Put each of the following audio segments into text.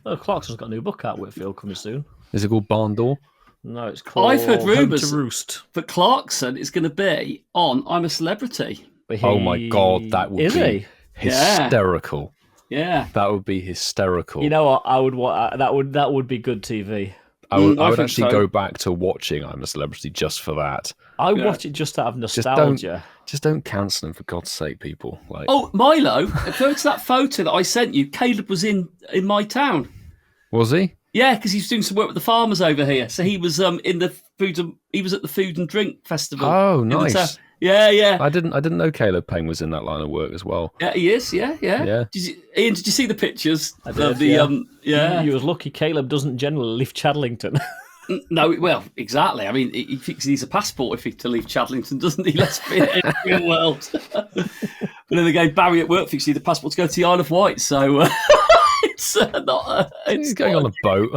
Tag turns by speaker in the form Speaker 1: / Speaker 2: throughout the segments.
Speaker 1: Oh, Clarkson's got a new book out, Whitfield, coming soon.
Speaker 2: Is it called Barn Door?
Speaker 1: No, it's called
Speaker 3: I've heard rumours
Speaker 1: Home to Roost.
Speaker 3: that Clarkson is going to be on I'm a Celebrity.
Speaker 2: Oh my God, that would be hysterical.
Speaker 3: Yeah,
Speaker 2: that would be hysterical.
Speaker 1: You know what? I would want that would be good TV.
Speaker 2: I would actually go back to watching I'm a Celebrity just for that.
Speaker 1: I watch it just out of nostalgia.
Speaker 2: Just don't cancel them, for God's sake, people. Like,
Speaker 3: oh, Milo, go to that photo that I sent you. Caleb was in my town.
Speaker 2: Was he?
Speaker 3: Yeah, because he's doing some work with the farmers over here. So he was in the he was at the food and drink festival.
Speaker 2: Oh, nice.
Speaker 3: Yeah.
Speaker 2: I didn't know Caleb Payne was in that line of work as well.
Speaker 3: Yeah, he is. Yeah.
Speaker 2: Ian,
Speaker 3: Did you see the pictures?
Speaker 1: I did, You was lucky. Caleb doesn't generally leave Chadlington.
Speaker 3: No, well, exactly. I mean, he thinks he needs a passport to leave Chadlington, doesn't he? Let's be in the real world. But then again, Barry at work thinks he needs a passport to go to the Isle of Wight. So it's not.
Speaker 2: He's going on a boat.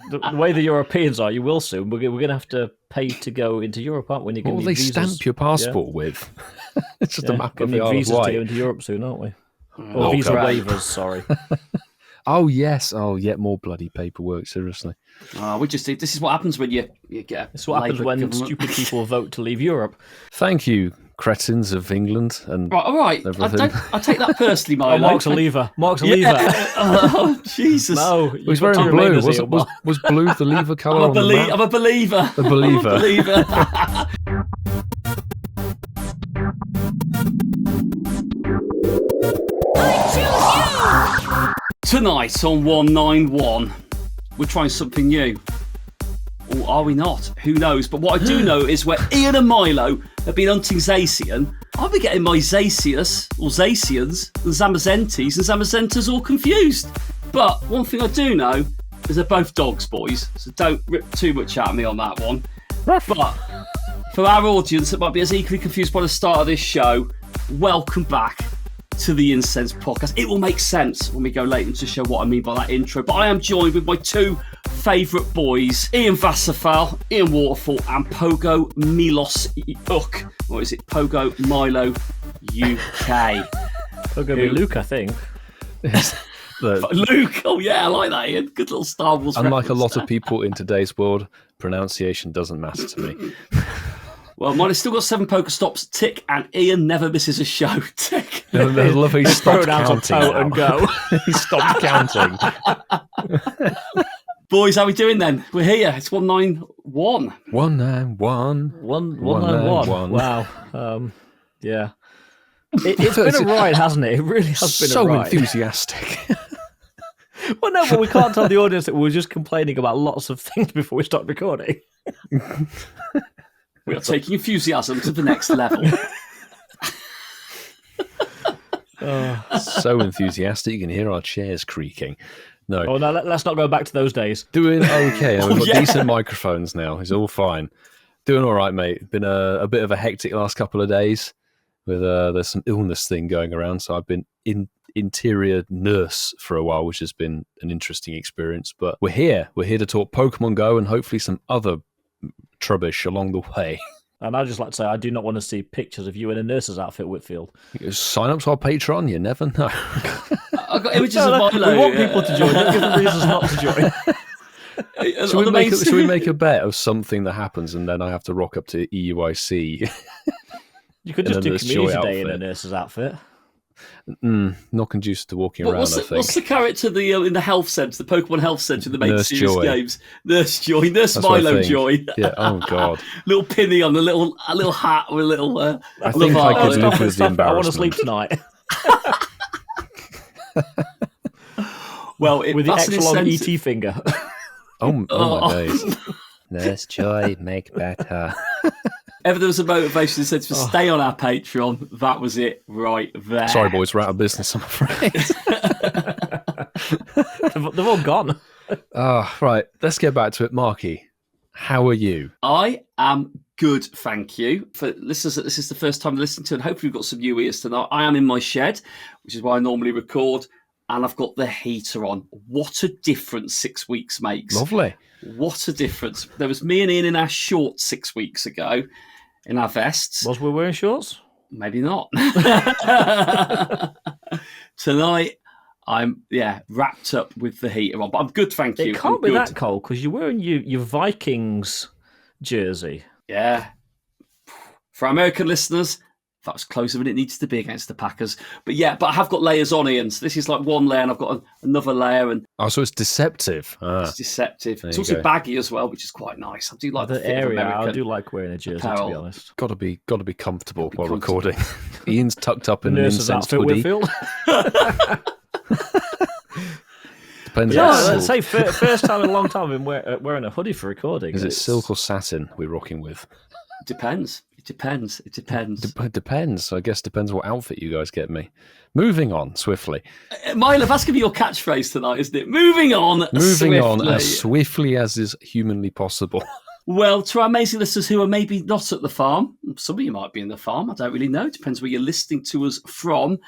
Speaker 1: The way the Europeans are, you will soon. We're going to have to pay to go into Europe, aren't we?
Speaker 2: What will they stamp your passport with? It's just a map of the Isle of
Speaker 1: visas
Speaker 2: Wight.
Speaker 1: to go into Europe soon, aren't we? Or visa waivers, sorry.
Speaker 2: Oh, yes. Oh, yet more bloody paperwork, seriously.
Speaker 3: This is what happens when you get...
Speaker 1: This is what happens when stupid people vote to leave Europe.
Speaker 2: Thank you, cretins of England. And
Speaker 3: all right. I take that personally, Milo.
Speaker 1: Oh, Mark's a lever.
Speaker 3: Oh, Jesus.
Speaker 1: No.
Speaker 2: He's wearing blue. Was blue the lever colour on the map?
Speaker 3: I'm a believer.
Speaker 2: A believer.
Speaker 3: I'm a believer. Tonight on 191, we're trying something new. Or are we not? Who knows? But what I do know is where Ian and Milo have been hunting Zacian, I'll be getting my Zacius, or Zacians, and Zamazentes and Zamazentas all confused. But one thing I do know is they're both dogs, boys, so don't rip too much at me on that one. But for our audience that might be as equally confused by the start of this show, welcome back to the Incensed podcast. It will make sense when we go later into the show what I mean by that intro. But I am joined with my two favourite boys, Ian Vassafal, Ian Waterfall, and PoGoMiloUK. Or is it PoGoMiloUK?
Speaker 1: PoGoMiloUK, I think.
Speaker 3: Luke, oh yeah, I like that, Ian. Good little Star Wars
Speaker 2: Unlike a lot
Speaker 3: there.
Speaker 2: of people in today's world, pronunciation doesn't matter to me.
Speaker 3: Well, mine has still got 7 Pokestops, tick, and Ian never misses a show, tick.
Speaker 2: I love he stopped counting
Speaker 1: and go.
Speaker 2: He stopped counting.
Speaker 3: Boys, how are we doing then? We're here. It's 191.
Speaker 2: 191.
Speaker 1: 191. Wow. Yeah. It's been a ride, hasn't it? It really has been a ride.
Speaker 2: So enthusiastic.
Speaker 1: Well, no, but we can't tell the audience that we were just complaining about lots of things before we start recording.
Speaker 3: We are taking enthusiasm to the next level.
Speaker 2: So enthusiastic, you can hear our chairs creaking. No.
Speaker 1: Oh, no, let's not go back to those days.
Speaker 2: Doing okay. We've got decent microphones now. It's all fine. Doing all right, mate. Been a bit of a hectic last couple of days. With there's some illness thing going around, so I've been interior nurse for a while, which has been an interesting experience. But we're here to talk Pokemon Go and hopefully some other trubbish along the way.
Speaker 1: And I'd just like to say, I do not want to see pictures of you in a nurse's outfit, Whitfield.
Speaker 2: Sign up to our Patreon, you never know.
Speaker 3: I've got images of Milo.
Speaker 1: We want people to join, don't give them reasons not to join.
Speaker 2: Should we make a bet of something that happens and then I have to rock up to EUIC?
Speaker 1: You could just do Community Day in a nurse's outfit.
Speaker 2: Not conducive to walking around, I think.
Speaker 3: What's the character in the health centre, the Pokemon health centre, the main
Speaker 2: Nurse
Speaker 3: serious
Speaker 2: Joy.
Speaker 3: games? Nurse Joy, Nurse Milo Joy.
Speaker 2: Yeah. Oh God.
Speaker 3: Little pinny on a little hat with a little.
Speaker 2: I think I could live with the embarrassment.
Speaker 1: I want to sleep tonight.
Speaker 3: Well,
Speaker 1: with the extra long ET finger.
Speaker 2: Oh my days. Nurse Joy, make better.
Speaker 3: Ever there was a motivation incentive to stay on our Patreon, that was it right there.
Speaker 2: Sorry, boys, we're out of business, I'm afraid.
Speaker 1: They've all gone.
Speaker 2: Right, let's get back to it. Marky, how are you?
Speaker 3: I am good, thank you. For listeners that this is the first time listening to, and hopefully we've got some new ears tonight, I am in my shed, which is where I normally record, and I've got the heater on. What a difference 6 weeks makes.
Speaker 2: Lovely. What
Speaker 3: a difference. There was me and Ian in our shorts 6 weeks ago, in our vests.
Speaker 1: Was we wearing shorts?
Speaker 3: Maybe not. Tonight, I'm wrapped up with the heater on, but I'm good, thank you.
Speaker 1: It can't
Speaker 3: I'm
Speaker 1: be
Speaker 3: good.
Speaker 1: that cold because you're wearing your Vikings jersey.
Speaker 3: Yeah. For our American listeners, that was closer than it needs to be against the Packers. But I have got layers on, Ian. So this is like one layer, and I've got another layer, and
Speaker 2: so it's deceptive.
Speaker 3: it's deceptive. It's also baggy as well, which is quite nice. I do like the fit of
Speaker 1: area.
Speaker 3: American
Speaker 1: I do like wearing a jersey,
Speaker 3: apparel.
Speaker 1: to be honest.
Speaker 2: Got to be comfortable while recording. Ian's tucked up in an
Speaker 1: Nurse's
Speaker 2: incensed
Speaker 1: outfit,
Speaker 2: hoodie.
Speaker 1: Whitfield.
Speaker 2: Depends.
Speaker 1: Yeah,
Speaker 2: on
Speaker 1: let's say first time in a long time I've been wearing a hoodie for recording.
Speaker 2: Is it silk or satin we're rocking with?
Speaker 3: Depends. It depends.
Speaker 2: It depends. I guess depends what outfit you guys get me. Moving on swiftly.
Speaker 3: Milo, that's going to be your catchphrase tonight, isn't it? Moving on
Speaker 2: as swiftly as is humanly possible.
Speaker 3: Well, to our amazing listeners who are maybe not at the farm, some of you might be in the farm, I don't really know. It depends where you're listening to us from.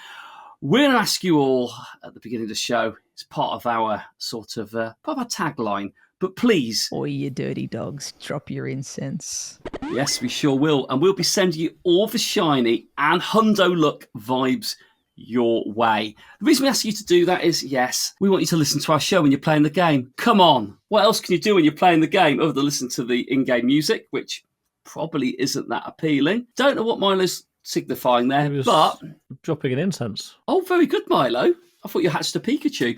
Speaker 3: We're going to ask you all at the beginning of the show. It's part of our part of our tagline. But please,
Speaker 4: Oi, you dirty dogs, drop your incense.
Speaker 3: Yes, we sure will. And we'll be sending you all the shiny and hundo look vibes your way. The reason we ask you to do that is, yes, we want you to listen to our show when you're playing the game. Come on. What else can you do when you're playing the game other than listen to the in-game music, which probably isn't that appealing? Don't know what Milo's signifying there, but...
Speaker 1: dropping an incense.
Speaker 3: Oh, very good, Milo. I thought you hatched a Pikachu.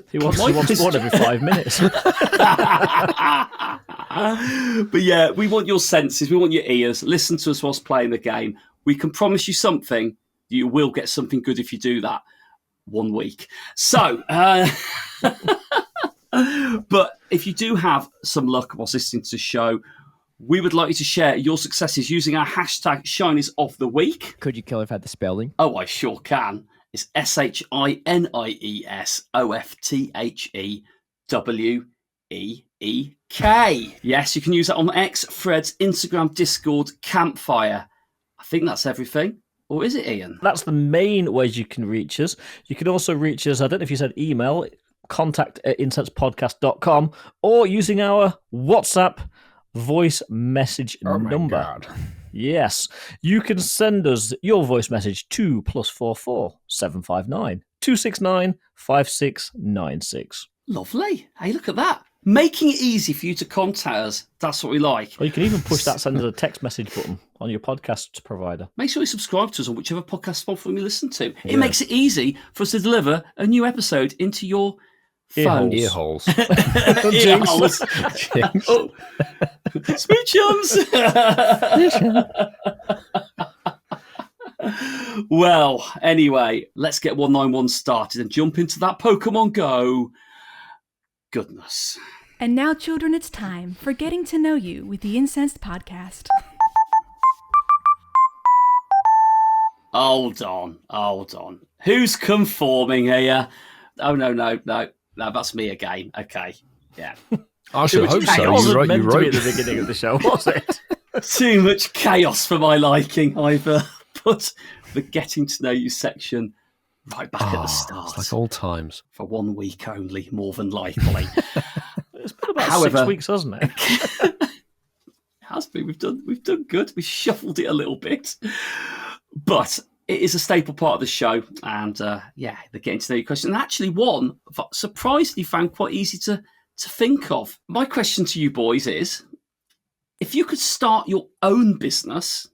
Speaker 1: He wants one every 5 minutes.
Speaker 3: But we want your senses. We want your ears. Listen to us whilst playing the game. We can promise you something. You will get something good if you do that 1 week. So, but if you do have some luck whilst listening to the show, we would like you to share your successes using our hashtag Shinies of the Week.
Speaker 4: Could you clarify the spelling?
Speaker 3: Oh, I sure can. It's SHINIESOFTHEWEEK. Yes, you can use that on X, Threads, Instagram, Discord, Campfire. I think that's everything. Or is it, Ian?
Speaker 1: That's the main ways you can reach us. You can also reach us, I don't know if you said email, contact@incensedpodcast.com, or using our WhatsApp voice message number.
Speaker 2: God.
Speaker 1: Yes, you can send us your voice message to +44 759 269 5696.
Speaker 3: Lovely. Hey, look at that. Making it easy for you to contact us. That's what we like.
Speaker 1: Or you can even push that send us a text message button on your podcast provider.
Speaker 3: Make sure you subscribe to us on whichever podcast platform you listen to. It makes it easy for us to deliver a new episode into your phone.
Speaker 2: Ear holes.
Speaker 3: Ear holes. Oh. Smoochums. Well, anyway, let's get 191 started and jump into that Pokemon Go goodness.
Speaker 5: And now, children, it's time for Getting to Know You with the Incensed Podcast.
Speaker 3: Hold on. Who's conforming here? Oh, no, that's me again. Okay, yeah.
Speaker 2: I should hope so.
Speaker 1: It wasn't
Speaker 2: You
Speaker 1: meant to be
Speaker 2: wrote
Speaker 1: at the beginning of the show, was it?
Speaker 3: Too much chaos for my liking. I've put the Getting to Know You section right back at the start.
Speaker 2: It's like old times.
Speaker 3: For 1 week only, more than likely.
Speaker 1: It's been about 6 weeks, hasn't it?
Speaker 3: It has been. We've done good. We shuffled it a little bit. But it is a staple part of the show. And the Getting to Know You question. And actually one that surprisingly found quite easy to think of. My question to you boys is, if you could start your own business,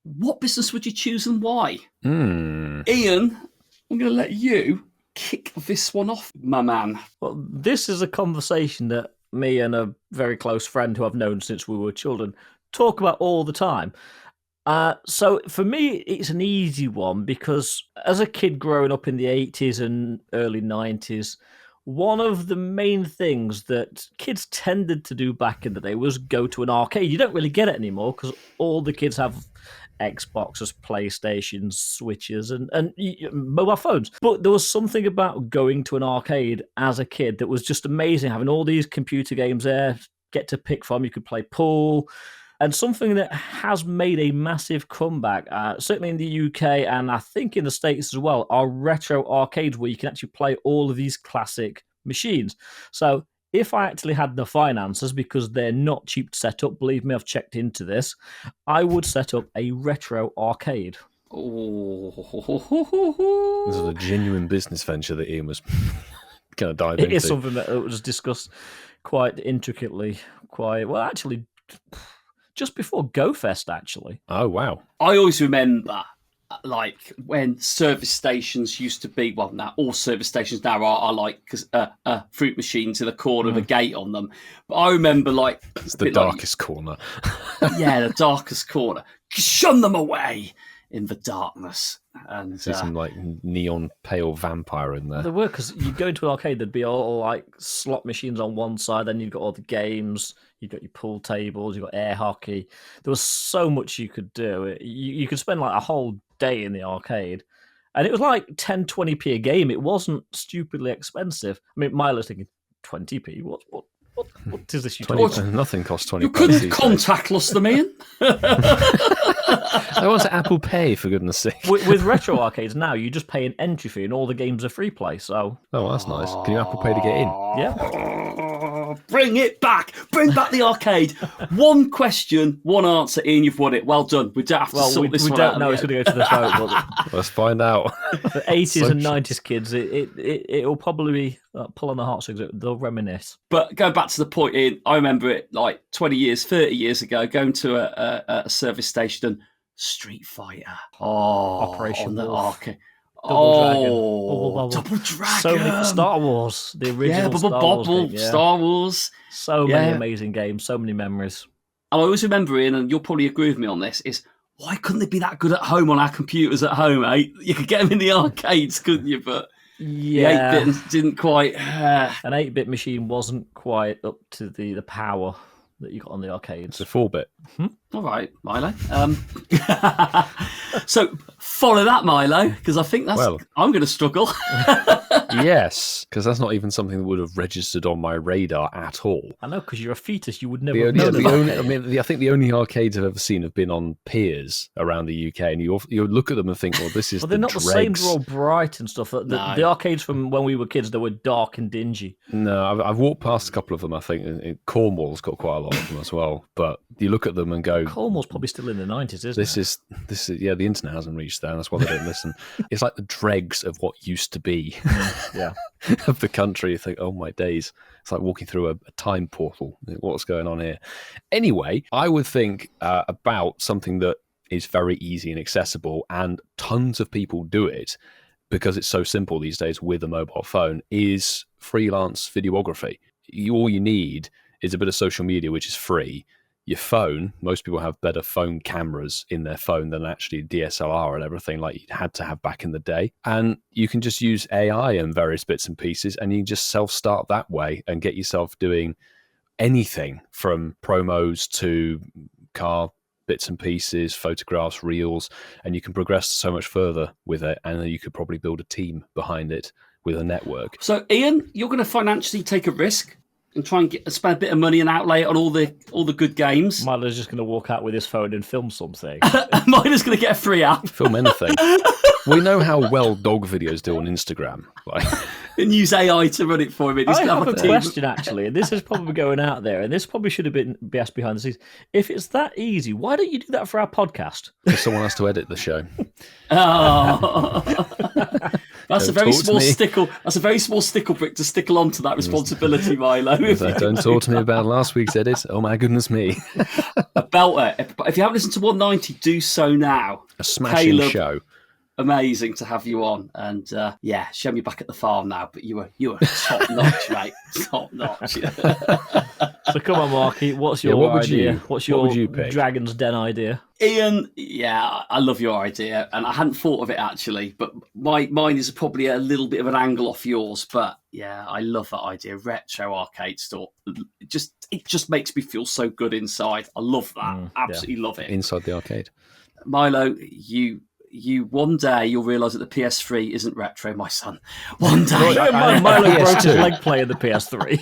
Speaker 3: what business would you choose and why? Ian, I'm going to let you kick this one off, my man.
Speaker 1: Well, this is a conversation that me and a very close friend who I've known since we were children talk about all the time. So for me, it's an easy one because as a kid growing up in the 80s and early 90s, one of the main things that kids tended to do back in the day was go to an arcade. You don't really get it anymore because all the kids have Xboxes, PlayStations, Switches, and mobile phones. But there was something about going to an arcade as a kid that was just amazing, having all these computer games there, get to pick from. You could play pool. And something that has made a massive comeback, certainly in the UK and I think in the States as well, are retro arcades where you can actually play all of these classic machines. So if I actually had the finances, because they're not cheap to set up, believe me, I've checked into this, I would set up a retro arcade.
Speaker 3: Oh.
Speaker 2: This is a genuine business venture that Ian was going to dive
Speaker 1: It
Speaker 2: into.
Speaker 1: is something that was discussed quite intricately, actually, just before GoFest, actually.
Speaker 2: Oh, wow.
Speaker 3: I always remember, like, when service stations used to be, well, now all service stations now are like fruit machines in a corner with a gate on them. But I remember, like...
Speaker 2: It's the darkest corner.
Speaker 3: Yeah, the darkest corner. Shun them away in the darkness. And
Speaker 2: See some, like, neon pale vampire in there.
Speaker 1: There were, because you go into an arcade, there'd be all, like, slot machines on one side, then you've got all the games, you've got your pool tables, you've got air hockey. There was so much you could do. You could spend, like, a whole day in the arcade. And it was like 10, 20p a game. It wasn't stupidly expensive. I mean, Milo's thinking, 20p? What is this you talking?
Speaker 2: Nothing costs 20.
Speaker 3: you couldn't contactless them, Ian.
Speaker 2: I want Apple Pay, for goodness sake.
Speaker 1: With retro arcades now, you just pay an entry fee and all the games are free play. So,
Speaker 2: Oh, that's nice. Can you Apple Pay to get in?
Speaker 1: yeah.
Speaker 3: Bring it back. Bring back the arcade. One question, one answer, Ian, you've won it. Well done. We don't have to sort this
Speaker 1: we
Speaker 3: one
Speaker 1: don't
Speaker 3: out
Speaker 1: know it's
Speaker 3: yet.
Speaker 1: going to go to the vote, but
Speaker 2: Let's find out.
Speaker 1: the 80s and 90s kids, it'll probably be pull on the heartstrings. They'll reminisce.
Speaker 3: But going back to the point, Ian, I remember it like 20 years, 30 years ago, going to a service station and Street Fighter. Oh,
Speaker 1: Operation
Speaker 3: on the
Speaker 1: Wolf.
Speaker 3: arcade.
Speaker 1: Double Dragon. Bubble Bobble.
Speaker 3: Double Dragon.
Speaker 1: So many Star Wars, the original
Speaker 3: Yeah, Bubble
Speaker 1: Star Wars
Speaker 3: Bobble,
Speaker 1: game, yeah.
Speaker 3: Star Wars.
Speaker 1: So many
Speaker 3: Yeah.
Speaker 1: amazing games, so many memories.
Speaker 3: And I always remember, Ian, and you'll probably agree with me on this, is why couldn't they be that good at home on our computers at home, eh? You could get them in the arcades, couldn't you? But
Speaker 1: Yeah,
Speaker 3: the 8-bit didn't quite...
Speaker 1: an 8-bit machine wasn't quite up to the power that you got on the arcades.
Speaker 2: It's a 4-bit.
Speaker 3: All right, Milo. So follow that, Milo, because I think that's...
Speaker 2: Well-
Speaker 3: I'm going to struggle.
Speaker 2: Yes, because that's not even something that would have registered on my radar at all.
Speaker 1: I know, because you're a fetus, you would never
Speaker 2: The
Speaker 1: have
Speaker 2: only,
Speaker 1: known
Speaker 2: the
Speaker 1: about
Speaker 2: only,
Speaker 1: it.
Speaker 2: I mean, I think the only arcades I've ever seen have been on piers around the UK, and you look at them and think, well, this is
Speaker 1: Well, they're
Speaker 2: the
Speaker 1: not the same.
Speaker 2: dregs.
Speaker 1: They're all bright and stuff. The arcades from when we were kids, they were dark and dingy.
Speaker 2: No, I've walked past a couple of them. I think Cornwall's got quite a lot of them as well. But you look at them and go,
Speaker 1: Cornwall's probably still in the 90s, isn't
Speaker 2: This
Speaker 1: it?
Speaker 2: is yeah. The internet hasn't reached there, and that's why they don't listen. It's like the dregs of what used to be
Speaker 1: Yeah.
Speaker 2: of the country. You think, oh my days! It's like walking through a time portal. What's going on here? Anyway, I would think about something that is very easy and accessible, and tons of people do it because it's so simple these days with a mobile phone. Is freelance videography. All you need is a bit of social media, which is free. Your phone, most people have better phone cameras in their phone than actually DSLR and everything like you had to have back in the day. And you can just use AI and various bits and pieces, and you can just self-start that way and get yourself doing anything from promos to car bits and pieces, photographs, reels, and you can progress so much further with it. And then you could probably build a team behind it with a network.
Speaker 3: So, Ian, you're going to financially take a risk and try and spend a bit of money and outlay it on all the good games.
Speaker 1: Milo's just going to walk out with his phone and film something.
Speaker 3: Milo's going to get a free app
Speaker 2: Film anything. We know how well dog videos do on Instagram. Like,
Speaker 3: and use AI to run it for him. He's
Speaker 1: I
Speaker 3: going to
Speaker 1: have a
Speaker 3: a team.
Speaker 1: question, actually, and this is probably going out there, and this probably should have been asked behind the scenes. If it's that easy, why don't you do that for our podcast?
Speaker 2: because someone has to edit the show.
Speaker 3: Oh. That's a
Speaker 2: Don't
Speaker 3: very
Speaker 2: talk to
Speaker 3: small
Speaker 2: me.
Speaker 3: stickle. That's a very small stickle brick to stickle onto that responsibility, Milo.
Speaker 2: Don't talk to me about last week's edit. Oh my goodness me.
Speaker 3: A belter. If you haven't listened to 190, do so now.
Speaker 2: A smashing
Speaker 3: Caleb,
Speaker 2: show.
Speaker 3: Amazing to have you on, and yeah, show me back at the farm now. But you were top notch, mate. Top notch.
Speaker 1: So come on, Marky, what's your
Speaker 2: what would
Speaker 1: idea?
Speaker 2: you-
Speaker 1: What's
Speaker 2: what
Speaker 1: your
Speaker 2: would you pick?
Speaker 1: Dragon's Den idea?
Speaker 3: Ian, yeah, I love your idea, and I hadn't thought of it actually, but mine is probably a little bit of an angle off yours. But yeah, I love that idea. Retro arcade store. It just makes me feel so good inside. I love that. Absolutely love it.
Speaker 2: Inside the arcade.
Speaker 3: Milo, you one day you'll realise that the PS3 isn't retro, my son. One day.
Speaker 1: Milo broke his
Speaker 2: PS2.
Speaker 1: leg playing the PS3.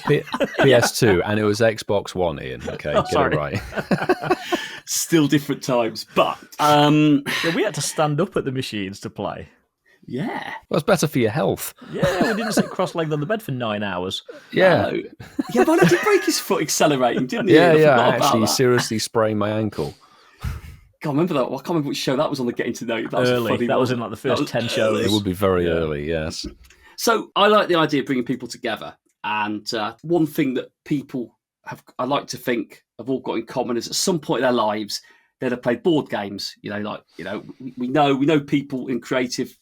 Speaker 2: PS2, and it was Xbox One, Ian. Okay, get
Speaker 1: sorry.
Speaker 2: it right.
Speaker 3: Still different times, but
Speaker 1: Yeah, we had to stand up at the machines to play.
Speaker 3: yeah.
Speaker 2: Well, it's better for your health.
Speaker 1: Yeah, we didn't sit cross-legged on the bed for 9 hours.
Speaker 2: Yeah.
Speaker 3: Yeah, Milo did break his foot accelerating, didn't he?
Speaker 2: Yeah,
Speaker 3: I
Speaker 2: yeah.
Speaker 3: forgot about
Speaker 2: Actually,
Speaker 3: that.
Speaker 2: seriously sprained my ankle.
Speaker 3: God, remember that? Well, I can't remember which show that was on the Getting to Know You. That was a
Speaker 1: Early.
Speaker 3: funny
Speaker 1: That was
Speaker 3: one.
Speaker 1: in like the first 10 shows.
Speaker 2: It would be very early, yes.
Speaker 3: So I like the idea of bringing people together. And one thing that people I like to think, have all got in common is at some point in their lives, they'd have played board games. We know people in creative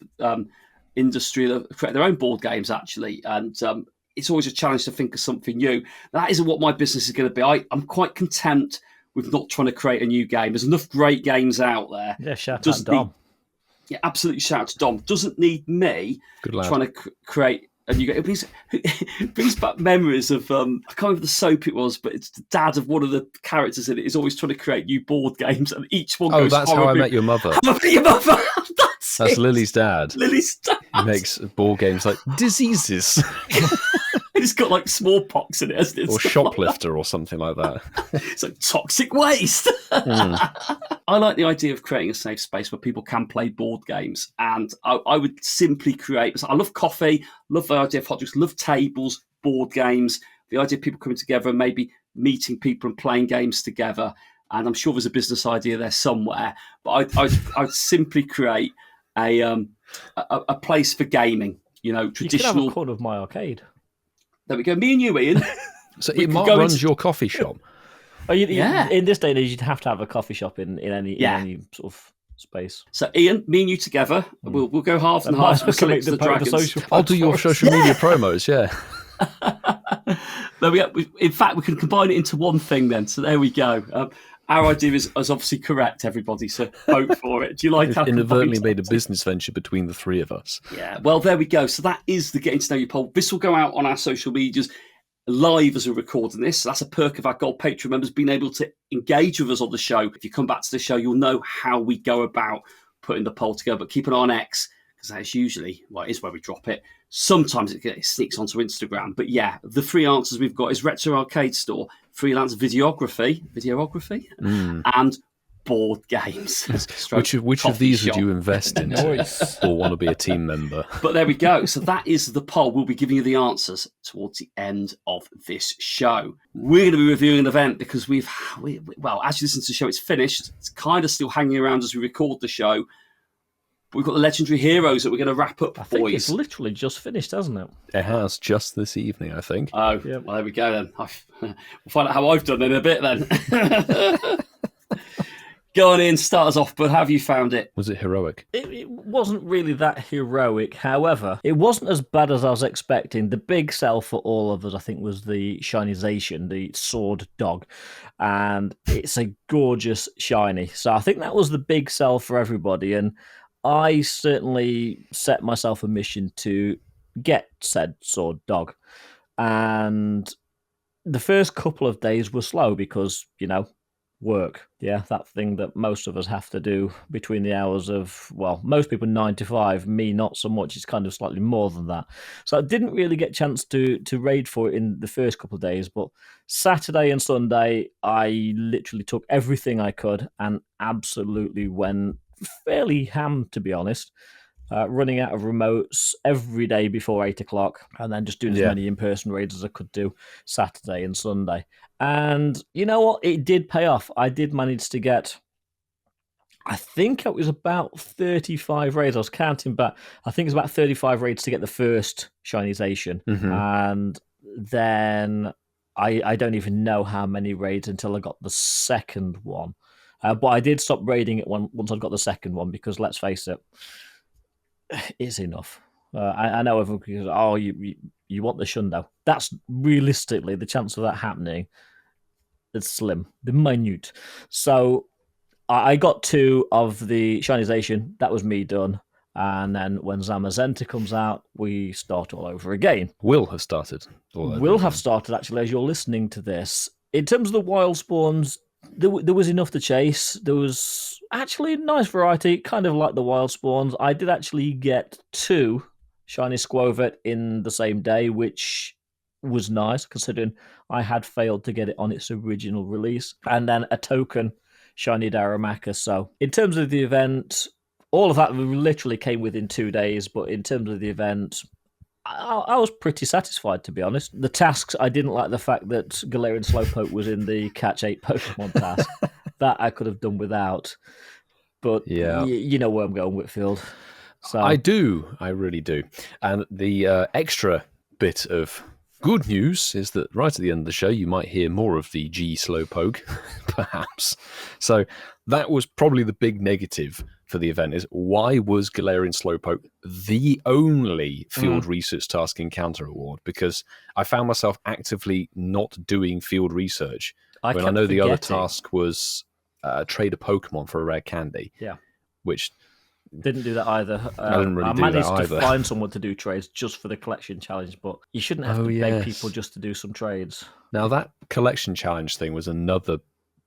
Speaker 3: industry that create their own board games, actually. And it's always a challenge to think of something new. That isn't what my business is going to be. I'm quite content with not trying to create a new game. There's enough great games out there.
Speaker 1: Yeah, shout out Dom.
Speaker 3: Yeah, absolutely shout out to Dom. Doesn't need me trying to create a new game. It brings back memories of, I can't remember the soap it was, but it's the dad of one of the characters in it is always trying to create new board games, and each one goes
Speaker 2: that's How I Met Your Mother.
Speaker 3: How I Met Your Mother.
Speaker 2: That's Lily's dad.
Speaker 3: Lily's dad.
Speaker 2: He makes board games like diseases.
Speaker 3: It's got like smallpox in it, hasn't it?
Speaker 2: Or shoplifter or something like that.
Speaker 3: It's like toxic waste. I like the idea of creating a safe space where people can play board games. And I would simply create, I love coffee, love the idea of hot drinks, love tables, board games, the idea of people coming together and maybe meeting people and playing games together. And I'm sure there's a business idea there somewhere. But I'd simply create a place for gaming, traditional.
Speaker 1: You could have a corner of my arcade.
Speaker 3: There we go. Me and you, Ian.
Speaker 2: So Mark runs your coffee shop.
Speaker 1: In this day and age, you'd have to have a coffee shop in any sort of space.
Speaker 3: So Ian, me and you together, we'll go half and half.
Speaker 2: I'll do your social media promos. Yeah.
Speaker 3: There we go. In fact, we can combine it into one thing then. So there we go. Our idea is obviously correct, everybody. So vote for it. Do you like how
Speaker 2: inadvertently made a business venture between the three of us?
Speaker 3: Yeah. Well, there we go. So that is the Getting to Know You poll. This will go out on our social medias live as we're recording this. So that's a perk of our Gold Patreon members being able to engage with us on the show. If you come back to the show, you'll know how we go about putting the poll together. But keep an eye on X, because that is usually, it is where we drop it. Sometimes it sneaks onto Instagram. But yeah, the three answers we've got is Retro Arcade Store, freelance videography, and board games.
Speaker 2: Which of these would you invest in or want to be a team member?
Speaker 3: But there we go. So that is the poll. We'll be giving you the answers towards the end of this show. We're going to be reviewing an event because as you listen to the show, it's finished. It's kind of still hanging around as we record the show. But we've got the legendary heroes that we're going to wrap up,
Speaker 1: I think
Speaker 3: boys.
Speaker 1: it's literally just finished, hasn't it?
Speaker 2: It has, just this evening, I think.
Speaker 3: Oh, yeah. Well, there we go then. We'll find out how I've done in a bit then. Go on in, start us off, but how have you found it?
Speaker 2: Was it heroic?
Speaker 1: It wasn't really that heroic. However, it wasn't as bad as I was expecting. The big sell for all of us, I think, was the Shinization, the sword dog. And it's a gorgeous shiny. So I think that was the big sell for everybody. And I certainly set myself a mission to get said sword dog. And the first couple of days were slow because, work. Yeah, that thing that most of us have to do between the hours of, most people 9 to 5, me not so much. It's kind of slightly more than that. So I didn't really get a chance to raid for it in the first couple of days, but Saturday and Sunday, I literally took everything I could and absolutely went fairly ham, to be honest. Running out of remotes every day before 8 o'clock and then just doing as many in-person raids as I could do Saturday and Sunday. And you know what? It did pay off. I did manage to get, I think it was about 35 raids. I was counting back. I think it's about 35 raids to get the first Shinization. Mm-hmm. And then I don't even know how many raids until I got the second one. But I did stop raiding it once I got the second one because let's face it, it's enough. I know everyone goes, you want the Shundo. That's realistically the chance of that happening. It's slim, the minute. So I got 2 of the Shinization. That was me done. And then when Zamazenta comes out, we start all over again.
Speaker 2: Will have started.
Speaker 1: Will have started, actually, as you're listening to this. In terms of the wild spawns, there was enough to chase. There was actually a nice variety, kind of like the wild spawns. I did actually get 2 shiny Squovet in the same day, which was nice, considering I had failed to get it on its original release. And then a token shiny Darumaka. So in terms of the event, all of that literally came within 2 days. But in terms of the event, I was pretty satisfied, to be honest. The tasks, I didn't like the fact that Galarian Slowpoke was in the Catch 8 Pokemon task. That I could have done without. But
Speaker 2: Yeah.
Speaker 1: you know where I'm going, Whitfield. So
Speaker 2: I do. I really do. And the extra bit of good news is that right at the end of the show, you might hear more of the G Slowpoke, perhaps. So that was probably the big negative for the event, is why was Galarian Slowpoke the only field research task encounter award? Because I found myself actively not doing field research when I know the other task was trade a Pokemon for a rare candy.
Speaker 1: Yeah.
Speaker 2: Which...
Speaker 1: didn't do that either.
Speaker 2: I didn't really do that
Speaker 1: managed
Speaker 2: either.
Speaker 1: to find someone to do trades just for the collection challenge, but you shouldn't have to beg people just to do some trades.
Speaker 2: Now, that collection challenge thing was another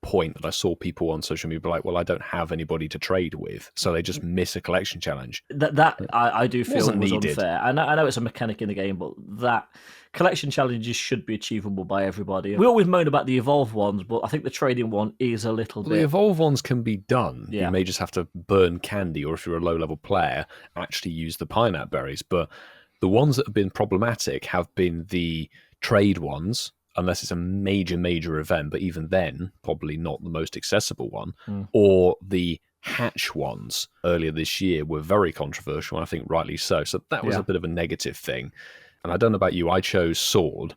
Speaker 2: point that I saw people on social media be like, well, I don't have anybody to trade with, so they just miss a collection challenge.
Speaker 1: That I do feel
Speaker 2: Wasn't
Speaker 1: was
Speaker 2: needed.
Speaker 1: unfair. I know it's a mechanic in the game, but that collection challenges should be achievable by everybody. We always moan about the evolve ones, but I think the trading one is a little
Speaker 2: Well,
Speaker 1: bit...
Speaker 2: the evolve ones can be done.
Speaker 1: Yeah.
Speaker 2: You may just have to burn candy, or if you're a low-level player, actually use the pineapple berries. But the ones that have been problematic have been the trade ones, unless it's a major event, but even then, probably not the most accessible one, or the hatch ones earlier this year were very controversial, and I think rightly so. So that was a bit of a negative thing. And I don't know about you, I chose sword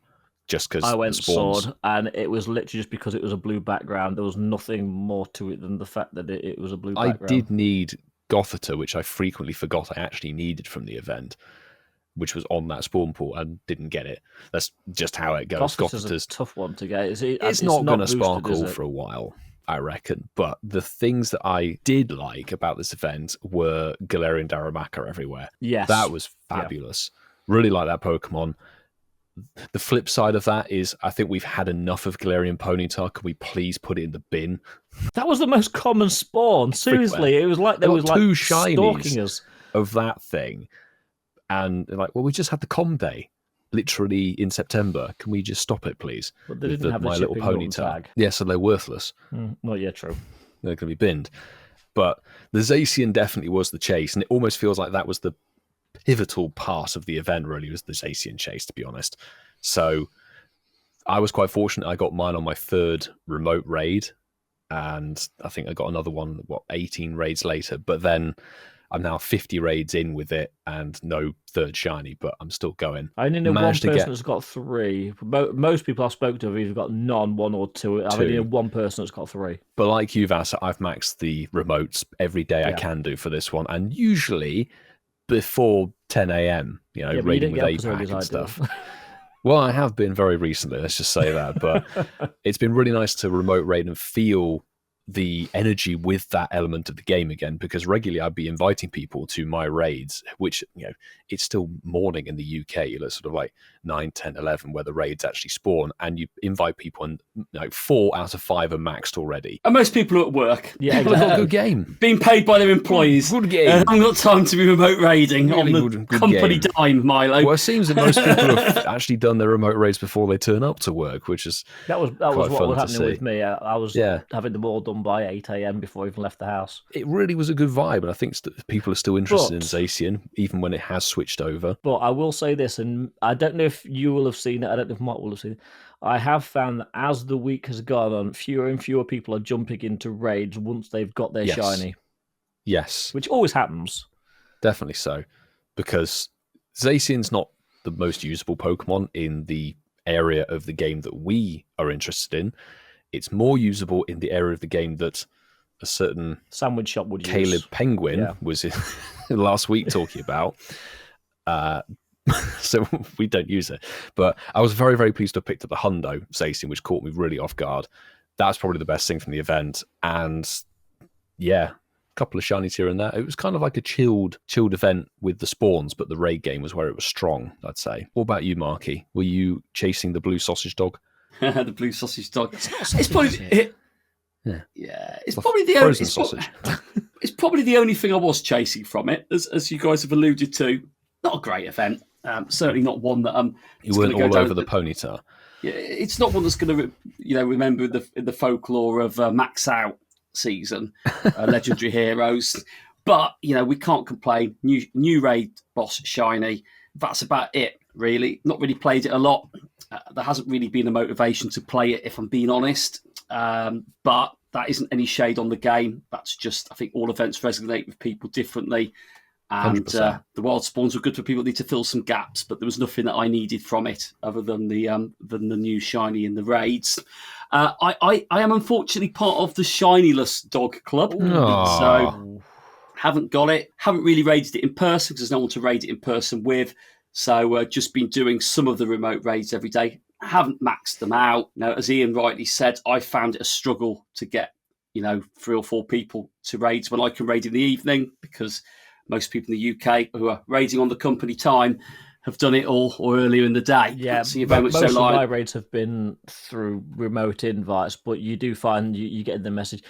Speaker 2: just because
Speaker 1: I went
Speaker 2: spawns...
Speaker 1: sword, and it was literally just because it was a blue background. There was nothing more to it than the fact that it was a blue background.
Speaker 2: I did need Gothita, which I frequently forgot I actually needed from the event, which was on that spawn pool, and didn't get it. That's just how it goes.
Speaker 1: Gothita's a tough one to get.
Speaker 2: It's not going to sparkle for a while, I reckon. But the things that I did like about this event were Galarian Darumaka everywhere.
Speaker 1: Yes.
Speaker 2: That was fabulous. Really like that Pokemon. The flip side of that is I think we've had enough of Galarian Ponyta. Can we please put it in the bin?
Speaker 1: That was the most common spawn. Seriously, it was like there was like
Speaker 2: two
Speaker 1: stalking
Speaker 2: shinies
Speaker 1: us
Speaker 2: of that thing. And they're like, well, we just had the Com Day, literally in September. Can we just stop it, please?
Speaker 1: But they didn't have the
Speaker 2: My Little
Speaker 1: chipping Norton
Speaker 2: Ponyta.
Speaker 1: tag.
Speaker 2: Yeah, so they're worthless.
Speaker 1: Well, yeah, true.
Speaker 2: They're going to be binned. But the Zacian definitely was the chase, and it almost feels like that was the pivotal part of the event, really, was the Zacian chase, to be honest. So I was quite fortunate. I got mine on my third remote raid, and I think I got another one, 18 raids later. But then I'm now 50 raids in with it and no third shiny, but I'm still going.
Speaker 1: I only know one person that's got 3. Most people I've spoken to have either got none, 1 or 2. I've only know one person that's got 3.
Speaker 2: But like you, Vass, I've maxed the remotes every day I can do for this one, and usually before 10 a.m., raiding with APAC and stuff. Well, I have been very recently, let's just say that, but it's been really nice to remote raid and feel the energy with that element of the game again, because regularly I'd be inviting people to my raids, which, it's still morning in the UK, it's sort of like 9, 10, 11 where the raids actually spawn, and you invite people and 4 out of 5 are maxed already.
Speaker 3: And most people are at work.
Speaker 1: Yeah,
Speaker 2: people have got a good game.
Speaker 3: Being paid by their employees.
Speaker 2: Good game.
Speaker 3: I haven't got time to be remote raiding
Speaker 2: Really
Speaker 3: on the
Speaker 2: good
Speaker 3: company
Speaker 2: game.
Speaker 3: dime, Milo.
Speaker 2: Well, it seems that most people have actually done their remote raids before they turn up to work, which is
Speaker 1: that was what was happening with me. I was having them all done by 8 a.m. before I even left the house.
Speaker 2: It really was a good vibe, and I think people are still interested in Zacian, even when it has switched over.
Speaker 1: But I will say this, and I don't know if you will have seen it, I don't know if Mark will have seen it. I have found that as the week has gone on, fewer and fewer people are jumping into raids once they've got their shiny.
Speaker 2: Yes.
Speaker 1: Which always happens.
Speaker 2: Definitely so. Because Zacian's not the most usable Pokemon in the area of the game that we are interested in. It's more usable in the area of the game that a certain
Speaker 1: sandwich shop would
Speaker 2: Caleb
Speaker 1: use.
Speaker 2: Penguin was last week talking about. So we don't use it. But I was very, very pleased to have picked up the Hundo Zacian, which caught me really off guard. That's probably the best thing from the event. And yeah, a couple of shinies here and there. It was kind of like a chilled event with the spawns, but the raid game was where it was strong, I'd say. What about you, Marky? Were you chasing the blue sausage dog?
Speaker 3: The blue sausage dog. It's probably it's probably the
Speaker 2: frozen sausage.
Speaker 3: It's probably the only thing I was chasing from it, as you guys have alluded to. Not a great event. Certainly not one that
Speaker 2: you weren't all over the Ponyta.
Speaker 3: Yeah, it's not one that's going to remember the folklore of Max Out season, legendary heroes. But we can't complain. New raid boss shiny. That's about it, really. Not really played it a lot. There hasn't really been a motivation to play it, if I'm being honest. But that isn't any shade on the game. That's just, I think all events resonate with people differently. And the wild spawns were good for people that need to fill some gaps, but there was nothing that I needed from it other than the new shiny in the raids. I am unfortunately part of the shinyless dog club, so haven't got it. Haven't really raided it in person because there's no one to raid it in person with. So just been doing some of the remote raids every day. Haven't maxed them out. Now, as Ian rightly said, I found it a struggle to get 3 or 4 people to raids when I can raid in the evening, because most people in the UK who are raiding on the company time have done it all or earlier in the day.
Speaker 1: Yeah,
Speaker 3: so very much
Speaker 1: most of
Speaker 3: like
Speaker 1: my raids have been through remote invites, but you do find you get the message.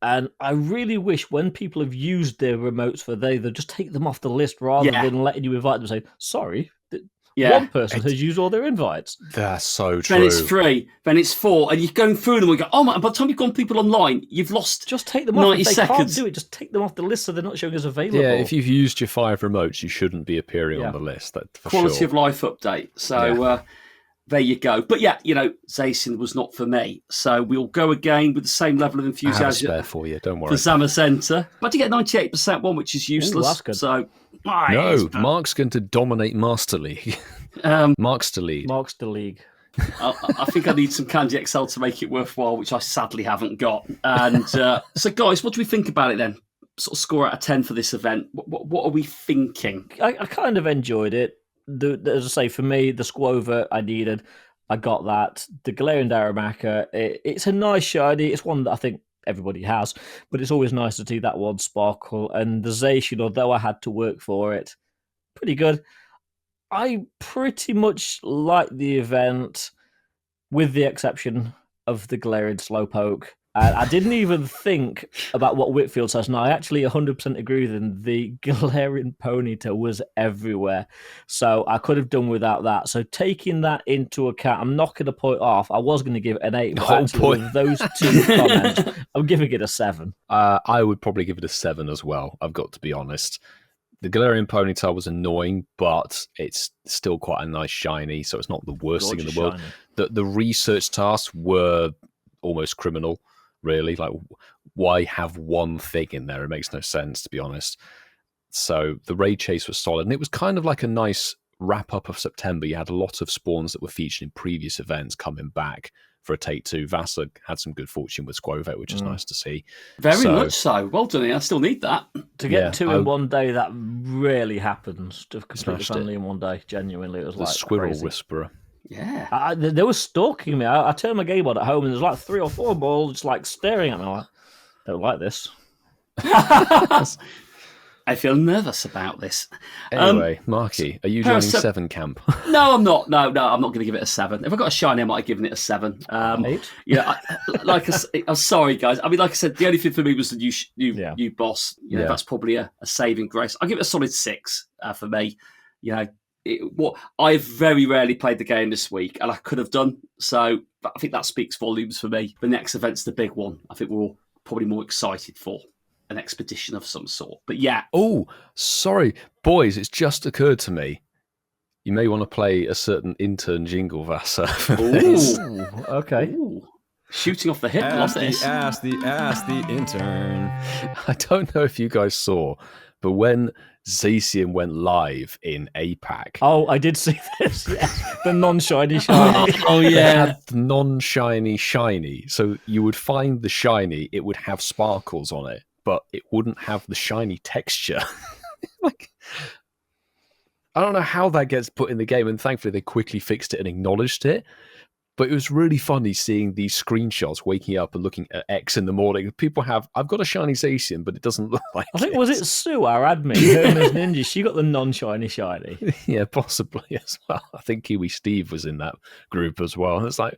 Speaker 1: And I really wish when people have used their remotes for they just take them off the list rather than letting you invite them and say, sorry, one person has used all their invites.
Speaker 2: That's so true.
Speaker 3: Then it's 3, then it's 4, and you're going through them and go, oh my, by the time you've gone people online, you've lost
Speaker 1: just take them off.
Speaker 3: 90
Speaker 1: if they
Speaker 3: seconds.
Speaker 1: Can't do it, just take them off the list so they're not showing as available.
Speaker 2: Yeah, if you've used your 5 remotes, you shouldn't be appearing on the list. That for
Speaker 3: Quality of life update. So there you go. But yeah, Zacian was not for me. So we'll go again with the same level of enthusiasm.
Speaker 2: I have a spare for you, don't worry.
Speaker 3: For Zamacenta. But you get 98% one, which is useless.
Speaker 1: Ooh, that's good.
Speaker 3: So
Speaker 2: no, Mark's going to dominate Master League. Mark's to lead.
Speaker 1: Mark's the league.
Speaker 3: I think I need some Candy XL to make it worthwhile, which I sadly haven't got. And so, guys, what do we think about it then? Sort of score out of 10 for this event. What are we thinking?
Speaker 1: I kind of enjoyed it. As I say, for me, the Squova I needed, I got that. The Galarian Darumaka, it's a nice shiny. It's one that I think everybody has, but it's always nice to see that one sparkle. And the Zacian, although I had to work for it, pretty good. I pretty much like the event, with the exception of the Galarian Slowpoke. I didn't even think about what Whitfield says, and I actually 100% agree with him. The Galarian Ponyta was everywhere, so I could have done without that. So taking that into account, I'm knocking a point off. I was going to give it an 8, but actually with those 2 comments, I'm giving it a 7.
Speaker 2: I would probably give it a 7 as well, I've got to be honest. The Galarian Ponyta was annoying, but it's still quite a nice shiny, so it's not the worst thing in the world. The research tasks were almost criminal, really. Like, why have one thing in there? It makes no sense, to be honest. So the raid chase was solid, and it was kind of like a nice wrap-up of September. You had a lot of spawns that were featured in previous events coming back for a Take 2. Vasa had some good fortune with Squovet, which is nice to see.
Speaker 3: Very much so. Well done, I still need that.
Speaker 1: To get 2 in one day, that rarely happens. To complete the family in one day, genuinely, it was
Speaker 2: the
Speaker 1: like
Speaker 2: Squirrel
Speaker 1: crazy.
Speaker 2: Whisperer.
Speaker 3: Yeah.
Speaker 1: They were stalking me. I turned my game on at home, and there's like 3 or 4 balls just like staring at me. I'm like, don't like this.
Speaker 3: I feel nervous about this.
Speaker 2: Anyway, Marky, are you joining 7 camp?
Speaker 3: No, I'm not. No, I'm not going to give it a 7. If I got a shiny, I might have given it a 7.
Speaker 1: 8?
Speaker 3: Yeah, I'm sorry, guys. I mean, like I said, the only thing for me was the new boss. That's probably a saving grace. I'll give it a solid 6 for me. I've very rarely played the game this week, and I could have done so. But I think that speaks volumes for me. The next event's the big one. I think we're all probably more excited for an expedition of some sort. But yeah.
Speaker 2: Oh, sorry, boys! It's just occurred to me. You may want to play a certain intern jingle, Vasa.
Speaker 1: Ooh, okay.
Speaker 3: Ooh. Shooting off the hip. Love this.
Speaker 6: Ask the intern.
Speaker 2: I don't know if you guys saw, but when Zacian went live in APAC.
Speaker 1: Oh, I did see this. Yes. The non-shiny shiny.
Speaker 2: They had the non-shiny shiny. So you would find the shiny, it would have sparkles on it, but it wouldn't have the shiny texture. I don't know how that gets put in the game, and thankfully they quickly fixed it and acknowledged it. But it was really funny seeing these screenshots, waking up and looking at X in the morning. People I've got a shiny Zacian, but it doesn't look like
Speaker 1: I think, was it Sue, our admin, Hermes Ninja? She got the non-shiny shiny.
Speaker 2: Yeah, possibly as well. I think Kiwi Steve was in that group as well. And it's like,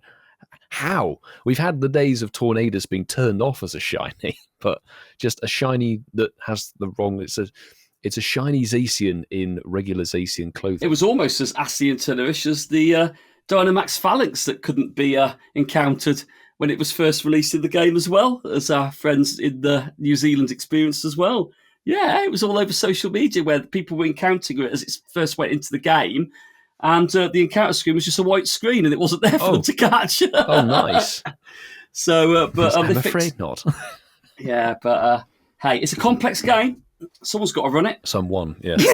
Speaker 2: how? We've had the days of Tornadus being turned off as a shiny, but just a shiny that has the wrong... It's a shiny Zacian in regular Zacian clothing.
Speaker 3: It was almost as assy and turnerish as the... Dynamax Phalanx that couldn't be encountered when it was first released in the game as well, as our friends in the New Zealand experienced as well. Yeah, it was all over social media where people were encountering it as it first went into the game, and the encounter screen was just a white screen and it wasn't there for them to catch.
Speaker 2: Oh, nice.
Speaker 3: So, but
Speaker 2: I'm
Speaker 3: they
Speaker 2: afraid not.
Speaker 3: Yeah, but hey, it's a complex game. Someone's got to run it.
Speaker 2: Someone, yes.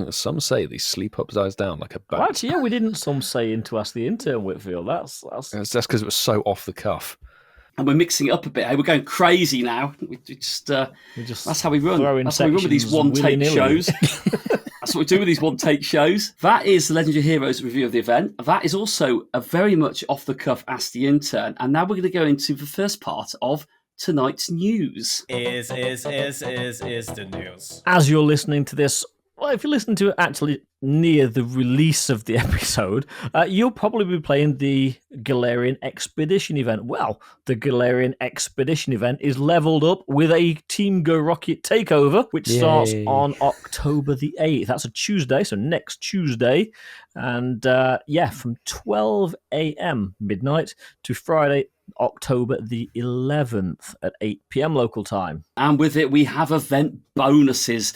Speaker 2: Some say they sleep upside down like a bat.
Speaker 1: Well, actually, yeah, we didn't some say in to ask the intern, Whitfield. That's
Speaker 2: That's because it was so off the cuff.
Speaker 3: And we're mixing it up a bit. Hey, we're going crazy now. We just that's how we run.
Speaker 1: throw in
Speaker 3: That's how we run with these
Speaker 1: sections
Speaker 3: one-take
Speaker 1: willy-nilly.
Speaker 3: shows. That's what we do with these one-take shows. That is the Legendary Heroes review of the event. That is also a very much off-the-cuff Ask the Intern. And now we're going to go into the first part of tonight's news.
Speaker 6: Is the news.
Speaker 1: As you're listening to this, well, if you listen to it actually near the release of the episode, you'll probably be playing the Galarian Expedition event. Well, the Galarian Expedition event is leveled up with a Team Go Rocket takeover, which starts on October the 8th. That's a Tuesday, so next Tuesday. And from 12 a.m. midnight to Friday, October the 11th at 8 p.m. local time.
Speaker 3: And with it, we have event bonuses.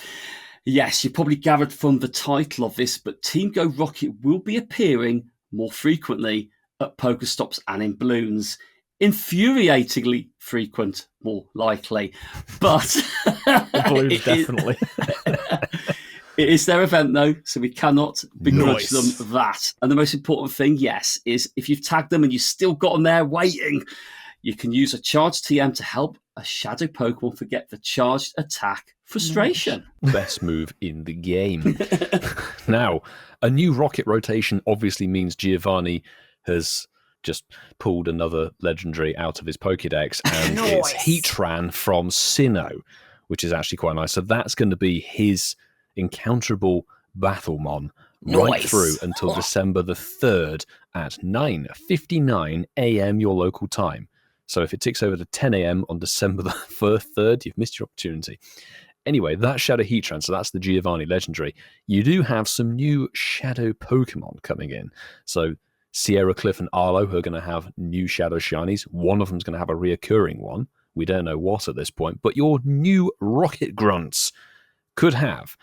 Speaker 3: Yes, you probably gathered from the title of this, but Team Go Rocket will be appearing more frequently at Pokestops and in balloons. Infuriatingly frequent, more likely. But
Speaker 1: Balloons, definitely.
Speaker 3: It is their event, though, so we cannot begrudge them that. And the most important thing, yes, is if you've tagged them and you've still got them there waiting, you can use a charged TM to help a shadow Pokemon forget the charged attack frustration.
Speaker 2: Best move in the game. Now, a new rocket rotation obviously means Giovanni has just pulled another legendary out of his Pokédex, and it's HEATRAN from Sinnoh, which is actually quite nice. So that's going to be his encounterable Battlemon right through until December the 3rd at 9:59 a.m. your local time. So if it ticks over to 10 a.m. on December the 3rd, you've missed your opportunity. Anyway, that's Shadow Heatran, so that's the Giovanni Legendary. You do have some new Shadow Pokemon coming in. So Sierra Cliff and Arlo are going to have new Shadow Shinies. One of them's going to have a reoccurring one. We don't know what at this point, but your new Rocket Grunts could have.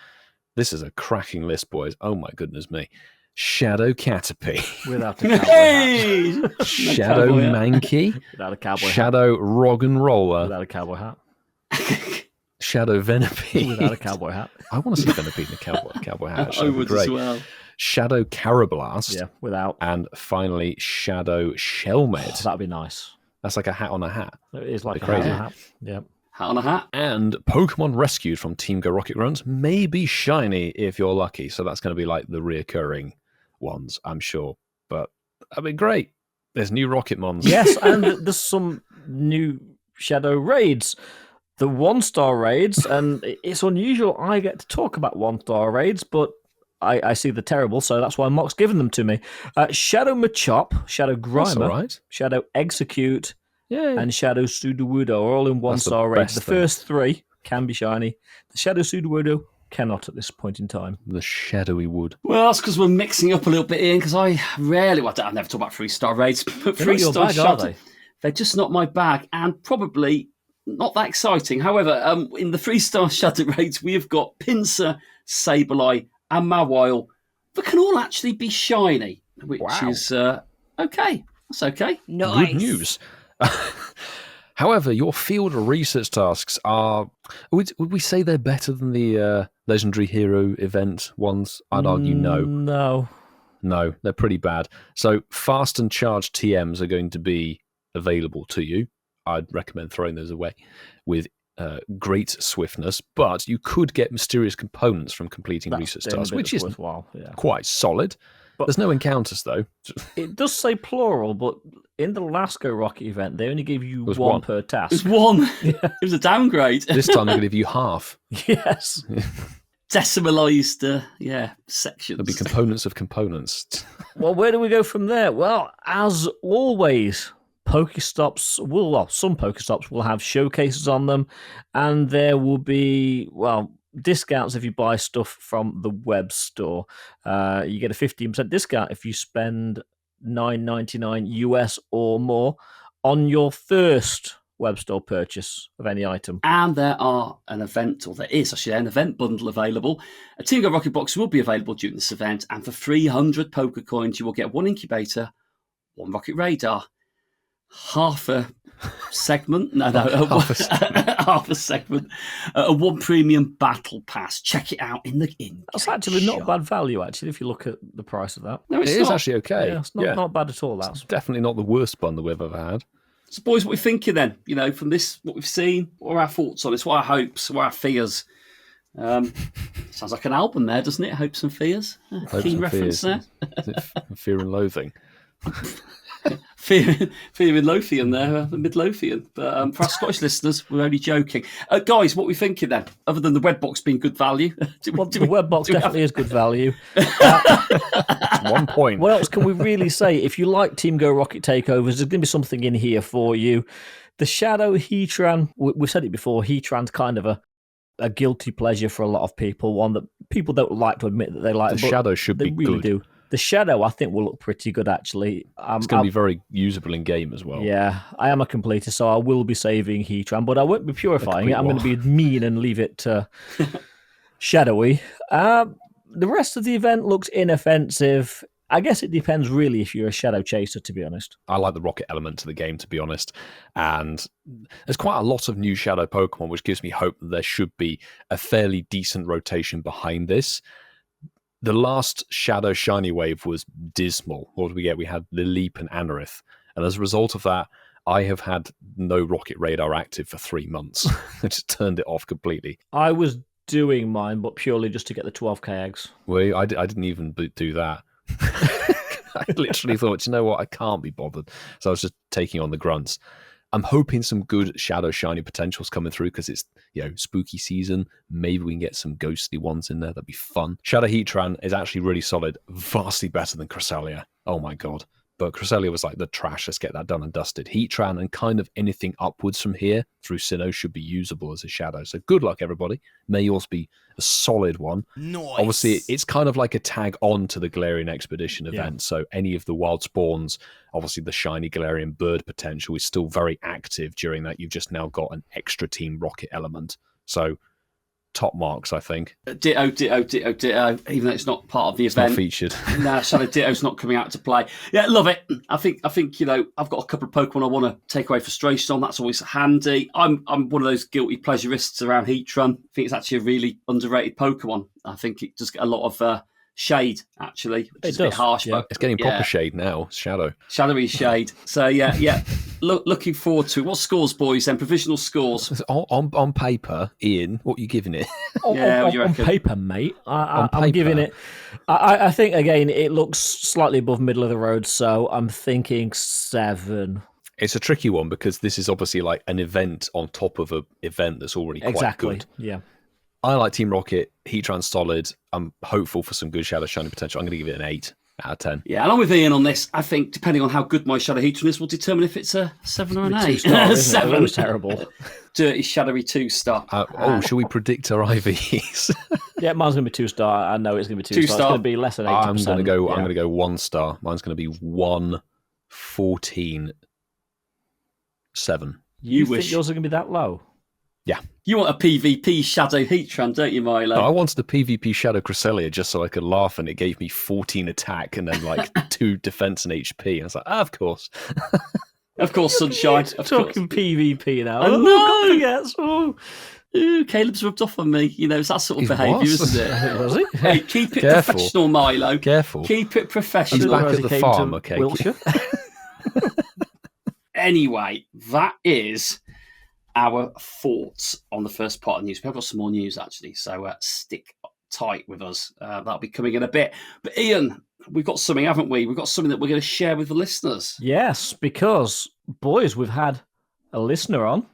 Speaker 2: This is a cracking list, boys. Oh my goodness me. Shadow Caterpie.
Speaker 1: Without a cowboy hat.
Speaker 2: Shadow Mankey.
Speaker 1: Without a cowboy hat.
Speaker 2: Shadow Roggenroller.
Speaker 1: Without a cowboy hat.
Speaker 2: Shadow Venipede.
Speaker 1: Without a cowboy hat.
Speaker 2: I want to see Venipede in a cowboy hat.
Speaker 3: I would
Speaker 2: great.
Speaker 3: as well.
Speaker 2: Shadow Carablast.
Speaker 1: Yeah, without.
Speaker 2: And finally, Shadow Shelmed.
Speaker 1: That'd be nice.
Speaker 2: That's like a hat on a hat.
Speaker 1: It is like
Speaker 2: They're
Speaker 1: a
Speaker 2: crazy.
Speaker 1: hat. Yeah.
Speaker 3: Hat on a hat.
Speaker 2: And Pokemon rescued from Team Go Rocket Grunts may be shiny if you're lucky. So that's going to be like the reoccurring ones, I'm sure. But that'd be great. There's new Rocketmons.
Speaker 1: Yes, and there's some new Shadow raids. The 1-star raids, and it's unusual I get to talk about 1-star raids, but I see the terrible, so that's why Mock's given them to me. Shadow Machop, Shadow Grimer,
Speaker 2: That's all right.
Speaker 1: Shadow Execute,
Speaker 2: Yeah.
Speaker 1: and Shadow Sudowoodo are all in 1-star raids. The
Speaker 2: best thing.
Speaker 1: first 3 can be shiny. The Shadow Sudowoodo cannot at this point in time.
Speaker 2: The shadowy wood.
Speaker 3: Well, that's because we're mixing up a little bit, Ian, because I rarely, well, I never talk about 3-star raids, but
Speaker 1: They're not your
Speaker 3: 3-star
Speaker 1: bag, are
Speaker 3: shots,
Speaker 1: they?
Speaker 3: they're just not my bag, and probably not that exciting. However, in the 3-star Shadow raids, we have got Pinsir, Sableye, and Mawile that can all actually be shiny, which is okay. That's okay.
Speaker 2: Good news. However, your field research tasks are... Would we say they're better than the Legendary Hero event ones? I'd argue no. No, they're pretty bad. So fast and charged TMs are going to be available to you. I'd recommend throwing those away with great swiftness, but you could get mysterious components from completing research tasks, which is
Speaker 1: worthwhile. Yeah.
Speaker 2: quite solid.
Speaker 1: But
Speaker 2: there's no encounters, though.
Speaker 1: It does say plural, but in the last Go Rocket event, they only gave you one per task.
Speaker 3: It was one. It was a downgrade.
Speaker 2: This time they're going to give you half.
Speaker 1: Yes.
Speaker 3: Decimalised, sections.
Speaker 2: There'll be components of components.
Speaker 1: Well, where do we go from there? Well, as always, Pokestops some Pokestops will have showcases on them, and there will be, discounts if you buy stuff from the web store. You get a 15% discount if you spend $9.99 US or more on your first web store purchase of any item.
Speaker 3: And there is an event bundle available. A Team Go Rocket box will be available during this event, and for 300 Pokecoins, you will get 1 incubator, 1 rocket radar, half a segment. No, half a segment. A 1 premium battle pass. Check it out in the
Speaker 1: That's actually not bad value, actually, if you look at the price of that.
Speaker 3: No,
Speaker 2: It is actually okay.
Speaker 1: Yeah, it's not bad at all. That's
Speaker 2: Definitely not the worst bundle we've ever had.
Speaker 3: So, boys, what are we thinking then? You know, from this, what we've seen, what are our thoughts on this? What are our hopes? What are our fears? Sounds like an album there, doesn't it? Hopes and fears.
Speaker 2: Hopes
Speaker 3: Keen
Speaker 2: and
Speaker 3: reference
Speaker 2: fears.
Speaker 3: there.
Speaker 2: Is it Fear and Loathing?
Speaker 3: Fear in Lothian there, Midlothian. But for our Scottish listeners, we're only joking. Guys, what are we thinking then? Other than the web box being good value,
Speaker 1: the web box definitely is good value.
Speaker 2: 1 point.
Speaker 1: What else can we really say? If you like Team Go Rocket takeovers, there's going to be something in here for you. The Shadow HEATRAN, we've said it before, HEATRAN's kind of a guilty pleasure for a lot of people, one that people don't like to admit that they like.
Speaker 2: The Shadow should be
Speaker 1: really
Speaker 2: good.
Speaker 1: Do. The Shadow, I think, will look pretty good, actually.
Speaker 2: It's going to be very usable in game as well.
Speaker 1: Yeah, I am a completer, so I will be saving HEATRAN, but I won't be purifying it. I'm going to be mean and leave it shadowy. The rest of the event looks inoffensive. I guess it depends, really, if you're a Shadow Chaser, to be honest.
Speaker 2: I like the rocket element to the game, to be honest. And there's quite a lot of new Shadow Pokemon, which gives me hope that there should be a fairly decent rotation behind this. The last Shadow Shiny Wave was dismal. What did we get? We had Lilip and Anorith. And as a result of that, I have had no Rocket Radar active for 3 months. I just turned it off completely.
Speaker 1: I was doing mine, but purely just to get the 12k eggs.
Speaker 2: Well, I didn't even do that. I literally thought, you know what? I can't be bothered. So I was just taking on the grunts. I'm hoping some good Shadow Shiny potentials coming through because it's, spooky season. Maybe we can get some ghostly ones in there. That'd be fun. Shadow HEATRAN is actually really solid. Vastly better than Cresselia. Oh my God. But Cresselia was like the trash. Let's get that done and dusted. HEATRAN and kind of anything upwards from here through Sinnoh should be usable as a Shadow. So good luck, everybody. May yours be a solid one.
Speaker 6: Nice.
Speaker 2: Obviously, it's kind of like a tag on to the Galarian Expedition event.
Speaker 1: Yeah.
Speaker 2: So any of the wild spawns, obviously the shiny Galarian bird potential is still very active during that. You've just now got an extra team rocket element. So top marks, I think.
Speaker 3: Ditto. Even though it's not part of the
Speaker 2: It's
Speaker 3: event.
Speaker 2: not featured.
Speaker 3: No, Shadow Ditto's not coming out to play. Yeah, love it. I think I've got a couple of Pokemon I want to take away frustration on. That's always handy. I'm one of those guilty pleasurists around HEATRAN. I think it's actually a really underrated Pokemon. I think it does get a lot of shade, actually, which is a bit harsh.
Speaker 1: Yeah.
Speaker 3: But
Speaker 2: It's getting proper shade now. It's Shadow.
Speaker 3: shadowy shade. So yeah. Looking forward to it. What scores, boys? Then provisional scores.
Speaker 2: On paper, Ian, what are you giving it?
Speaker 3: Yeah, what do you
Speaker 1: on
Speaker 3: reckon?
Speaker 1: paper, mate. I'm
Speaker 2: paper.
Speaker 1: giving it. I think again it looks slightly above middle of the road, so I'm thinking 7.
Speaker 2: It's a tricky one because this is obviously like an event on top of an event that's already quite good.
Speaker 1: Yeah.
Speaker 2: I like Team Rocket. HEATRAN's solid. I'm hopeful for some good Shadow Shiny potential. I'm going to give it an 8 out of 10.
Speaker 3: Yeah, and I'm with Ian on this. I think depending on how good my Shadow HEATRAN is, will determine if it's a 7 or an 8.
Speaker 1: 2-star, isn't it?
Speaker 3: 7.
Speaker 1: That was terrible.
Speaker 3: Dirty, shadowy 2-star.
Speaker 2: Shall we predict our IVs?
Speaker 1: Yeah, mine's going to be 2-star. I know it's going to be 2-star. It's
Speaker 3: 2-star.
Speaker 1: going to be less than 80%.
Speaker 2: I'm going to go 1 star. Mine's going to be 114.7.
Speaker 1: You
Speaker 3: wish.
Speaker 1: think yours are going to be that low?
Speaker 2: Yeah.
Speaker 3: You want a PvP Shadow HEATRAN, don't you, Milo?
Speaker 2: No, I wanted a PvP Shadow Cresselia just so I could laugh, and it gave me 14 attack and then like 2 defense and HP. I was like, of course.
Speaker 3: Of course, Sunshine. Of course.
Speaker 1: Talking PvP now.
Speaker 3: I know.
Speaker 1: God forgets. Oh.
Speaker 3: Ooh, Caleb's rubbed off on me. It's that sort of
Speaker 2: He
Speaker 3: behaviour,
Speaker 2: was.
Speaker 3: isn't it?
Speaker 1: Was he?
Speaker 3: Hey, keep it
Speaker 2: Careful.
Speaker 3: professional, Milo.
Speaker 2: Careful.
Speaker 3: Keep it
Speaker 2: He's
Speaker 3: professional.
Speaker 2: back
Speaker 1: As
Speaker 2: at
Speaker 1: he
Speaker 2: the
Speaker 1: came
Speaker 2: farm,
Speaker 1: to
Speaker 2: okay?
Speaker 1: Wiltshire.
Speaker 3: Anyway, that is our thoughts on the first part of news. We've got some more news, actually, so stick tight with us. That'll be coming in a bit. But Ian, we've got something, haven't we? We've got something that we're going to share with the listeners.
Speaker 1: Yes, because, boys, we've had a listener on.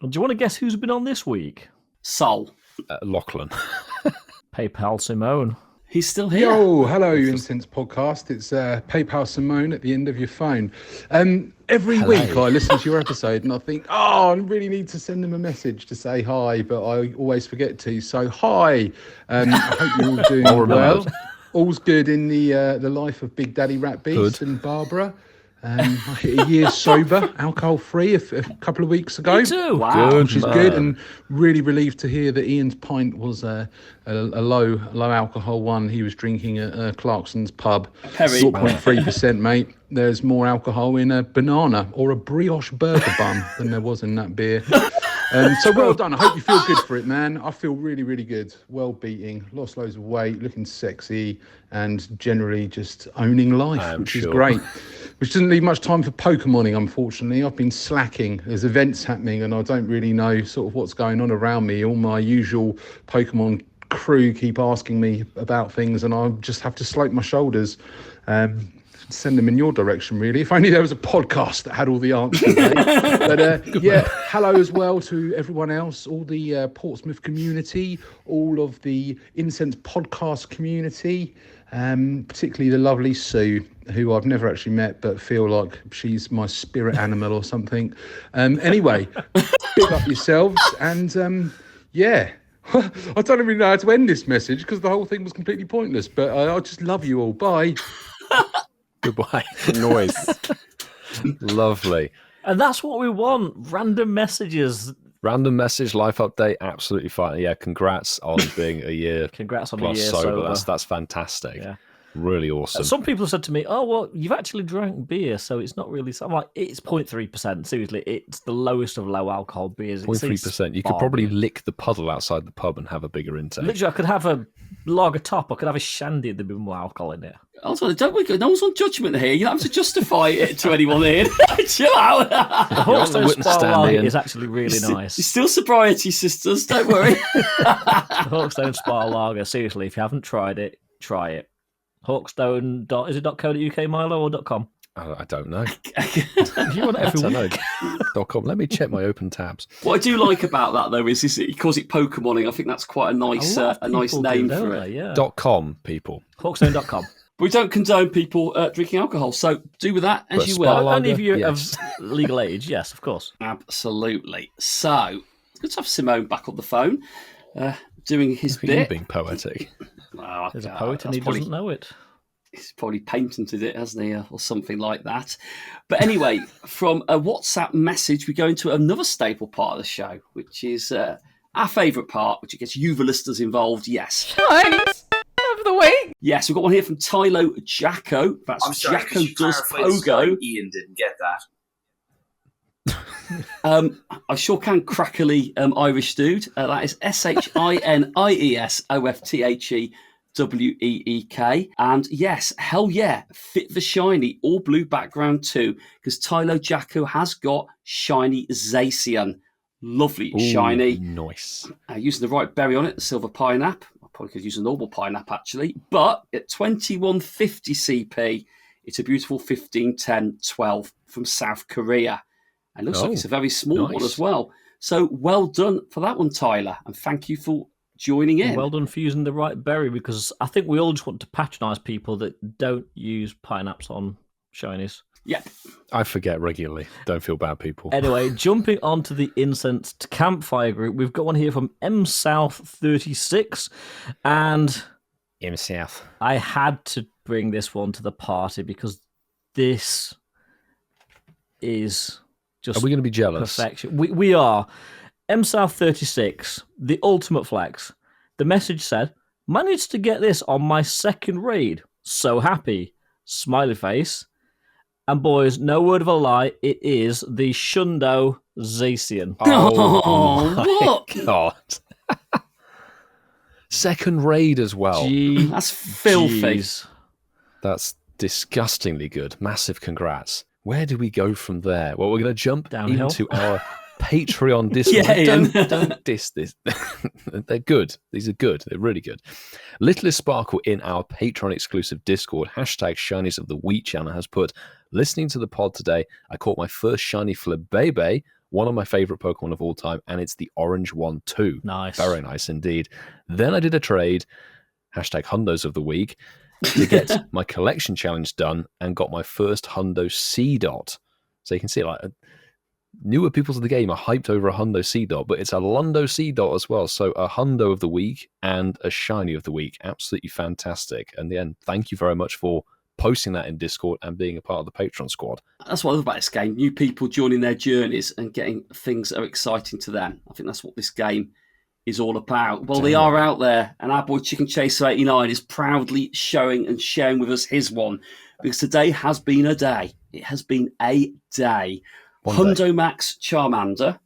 Speaker 1: Do you want to guess who's been on this week?
Speaker 3: Sol.
Speaker 2: Lachlan.
Speaker 1: PayPal Simone.
Speaker 3: He's still here.
Speaker 7: Yo, hello, Incensed podcast. It's PayPal Simone at the end of your phone. Every week I listen to your episode and I think, I really need to send them a message to say hi, but I always forget to. So hi, I hope you're all doing well. All's good in the life of Big Daddy Rat Beast and Barbara. I hit a year sober, alcohol-free, a couple of weeks ago.
Speaker 1: Me too.
Speaker 3: Wow.
Speaker 7: Which is good, and really relieved to hear that Ian's pint was a low alcohol one. He was drinking at Clarkson's pub,
Speaker 3: Perry.
Speaker 7: 0.3%, mate. There's more alcohol in a banana or a brioche burger bun than there was in that beer. So well done. I hope you feel good for it, man. I feel really, really good. Well beating, lost loads of weight, looking sexy, and generally just owning life, which is great. Which doesn't leave much time for Pokemoning, unfortunately. I've been slacking. There's events happening, and I don't really know sort of what's going on around me. All my usual Pokemon crew keep asking me about things, and I just have to slope my shoulders. Send them in your direction, really. If only there was a podcast that had all the answers. But yeah, hello as well to everyone else, all the Portsmouth community, all of the Incensed podcast community, particularly the lovely Sue, who I've never actually met, but feel like she's my spirit animal or something. Anyway, pick up yourselves, and yeah. I don't even know how to end this message because the whole thing was completely pointless, but I just love you all. Bye.
Speaker 2: Goodbye. Noise. Lovely.
Speaker 1: And that's what we want. Random messages.
Speaker 2: Random message, life update, absolutely fine. Yeah, congrats on being a year.
Speaker 1: Congrats on a
Speaker 2: plus
Speaker 1: year
Speaker 2: sober.
Speaker 1: sober.
Speaker 2: That's fantastic.
Speaker 1: Yeah.
Speaker 2: Really awesome.
Speaker 1: Some people have said to me, "Oh, well, you've actually drank beer, so it's not really." So I'm like, "It's 0.3%. Seriously, it's the lowest of low alcohol beers.
Speaker 2: 0.3%. You could probably lick the puddle outside the pub and have a bigger intake.
Speaker 1: Literally, I could have a lager top. I could have a shandy. There'd be more alcohol in it.
Speaker 3: Also, don't we? No one's on judgment here. You don't have to justify it to anyone here. Chill out.
Speaker 1: Hawkstone
Speaker 2: witness
Speaker 1: Spa
Speaker 2: stand
Speaker 1: Lager
Speaker 2: in.
Speaker 1: is actually really nice.
Speaker 3: It's still sobriety, sisters. Don't worry.
Speaker 1: Hawkstone Spa Lager. Seriously, if you haven't tried it, try it. Hawkstone. Is it .co.uk, Milo, or .com?
Speaker 2: I don't know.
Speaker 1: You want it every
Speaker 2: I
Speaker 1: week.
Speaker 2: don't know. .com. Let me check my open tabs.
Speaker 3: What I do like about that, though, is he calls it Pokemoning. I think that's quite a nice,
Speaker 1: lot of
Speaker 3: a nice
Speaker 1: people
Speaker 3: name
Speaker 1: do,
Speaker 3: for
Speaker 1: don't
Speaker 3: it.
Speaker 1: they? Yeah.
Speaker 2: .com, people.
Speaker 1: Hawkstone.com.
Speaker 3: But we don't condone people drinking alcohol, so do with that as
Speaker 2: But
Speaker 3: you
Speaker 2: Spa
Speaker 3: will.
Speaker 2: Lager,
Speaker 1: Only if you're
Speaker 2: yes.
Speaker 1: of legal age, yes, of course.
Speaker 3: Absolutely. So, it's good to have Simone back on the phone, doing his
Speaker 2: Look at you
Speaker 3: bit.
Speaker 2: being poetic.
Speaker 3: Oh,
Speaker 1: There's a
Speaker 3: God,
Speaker 1: poet and
Speaker 3: that's
Speaker 1: he
Speaker 3: probably-
Speaker 1: doesn't know it.
Speaker 3: He's probably patented it, hasn't he, or something like that. But anyway, from a WhatsApp message, we go into another staple part of the show, which is our favourite part, which gets you, the listeners, involved. Yes.
Speaker 4: Guys, of the week.
Speaker 3: Yes, we've got one here from Tylo Jacko. That's
Speaker 8: I'm sorry,
Speaker 3: Jacko
Speaker 8: could you
Speaker 3: Does
Speaker 8: clarify this
Speaker 3: Pogo.
Speaker 8: time? Ian didn't get that.
Speaker 3: I sure can crackly Irish dude. That is SHINIESOFTHEWEEK. And yes, hell yeah, fit the shiny, all blue background too, because Tylo Jacko has got shiny Zacian. Lovely
Speaker 2: Ooh,
Speaker 3: shiny.
Speaker 2: Nice.
Speaker 3: Using the right berry on it, the silver pineapple. I probably could use a normal pineapple actually, but at 2150 CP, it's a beautiful 1510-12 from South Korea. And looks like it's a very small one
Speaker 2: nice.
Speaker 3: as well. So well done for that one, Tyler, and thank you for joining in.
Speaker 1: Well done for using the right berry, because I think we all just want to patronise people that don't use pineapples on shinies.
Speaker 3: Yep.
Speaker 2: I forget regularly. Don't feel bad, people.
Speaker 1: Anyway, jumping onto the Incensed Campfire group, we've got one here from MSouth36, and
Speaker 2: South.
Speaker 1: I had to bring this one to the party because this is just
Speaker 2: Are we going to be jealous?
Speaker 1: perfection. We are. MSouth36, the ultimate flex. The message said, managed to get this on my second raid. So happy. Smiley face. And boys, no word of a lie, it is the Shundo Zacian.
Speaker 3: Oh,
Speaker 2: my
Speaker 3: what?
Speaker 2: God. Second raid as well.
Speaker 3: That's filthy.
Speaker 1: Jeez.
Speaker 2: That's disgustingly good. Massive congrats. Where do we go from there? Well, we're going to jump
Speaker 1: Downhill.
Speaker 2: into our Patreon Discord.
Speaker 3: Yeah, Ian.
Speaker 2: Don't diss this. They're good. These are good. They're really good. Littlest Sparkle in our Patreon exclusive Discord, hashtag Shinies of the Week channel, has put, listening to the pod today, I caught my first shiny Flabébé, one of my favourite Pokemon of all time, and it's the orange one too.
Speaker 1: Nice.
Speaker 2: Very nice indeed. Then I did a trade, hashtag Hundos of the Week, to get my collection challenge done and got my first Hundo C-Dot. So you can see, like, newer people to the game are hyped over a Hundo C-Dot, but it's a Lundo C-Dot as well. So a Hundo of the Week and a Shiny of the Week. Absolutely fantastic. And then thank you very much for posting that in Discord and being a part of the Patreon squad.
Speaker 3: That's what I love about this game. New people joining their journeys and getting things that are exciting to them. I think that's what this game is all about. Well, they are out there, and our boy Chicken Chaser 89 is proudly showing and sharing with us his one, because today has been a day. It has been a day. Hundo Max Charmander.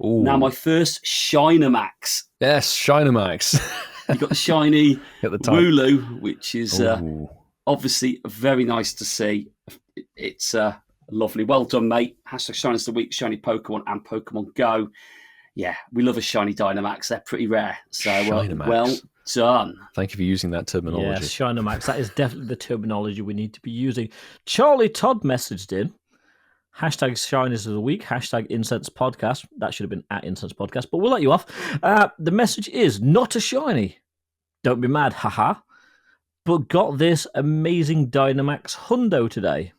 Speaker 2: Ooh.
Speaker 3: Now my first Shiner Max.
Speaker 2: Yes, Shiner Max.
Speaker 3: You got the shiny Wooloo, which is obviously very nice to see. It's lovely. Well done, mate. Hashtag Shiners of the Week, Shiny Pokemon and Pokemon Go. Yeah, we love a shiny Dynamax. They're pretty rare. So well done.
Speaker 2: Thank you for using that terminology.
Speaker 1: Yes, Shiner-Max. That is definitely the terminology we need to be using. Charlie Todd messaged in. Hashtag Shiners of the Week. Hashtag Incensed Podcast. That should have been at Incensed Podcast, but we'll let you off. The message is not a shiny. Don't be mad, haha. But got this amazing Dynamax Hundo today.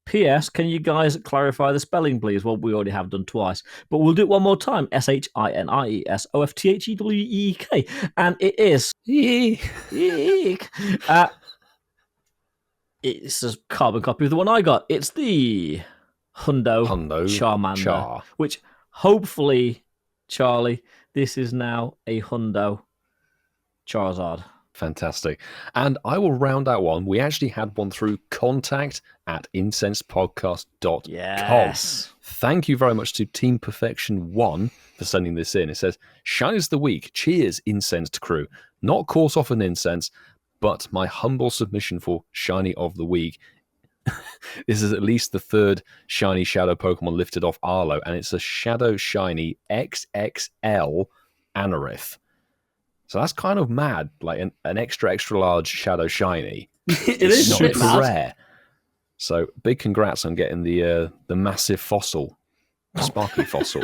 Speaker 1: P.S. Can you guys clarify the spelling, please? Well, we already have done twice, but we'll do it one more time. SHINIESOFTHEWEEK. And it is... it's a carbon copy of the one I got. It's the Hundo Charmander, which hopefully, Charlie, this is now a Hundo Charizard.
Speaker 2: Fantastic. And I will round out one. We actually had one through contact@incensedpodcast.com.
Speaker 1: Yes.
Speaker 2: Thank you very much to Team Perfection 1 for sending this in. It says, Shinies of the Week. Cheers, Incensed crew. Not caught off an incense, but my humble submission for Shiny of the Week. This is at least the third shiny shadow Pokemon lifted off Arlo, and it's a Shadow Shiny XXL Anorith. So that's kind of mad, like an extra large Shadow Shiny.
Speaker 3: It is
Speaker 2: not rare. So big congrats on getting the massive fossil, sparkly fossil.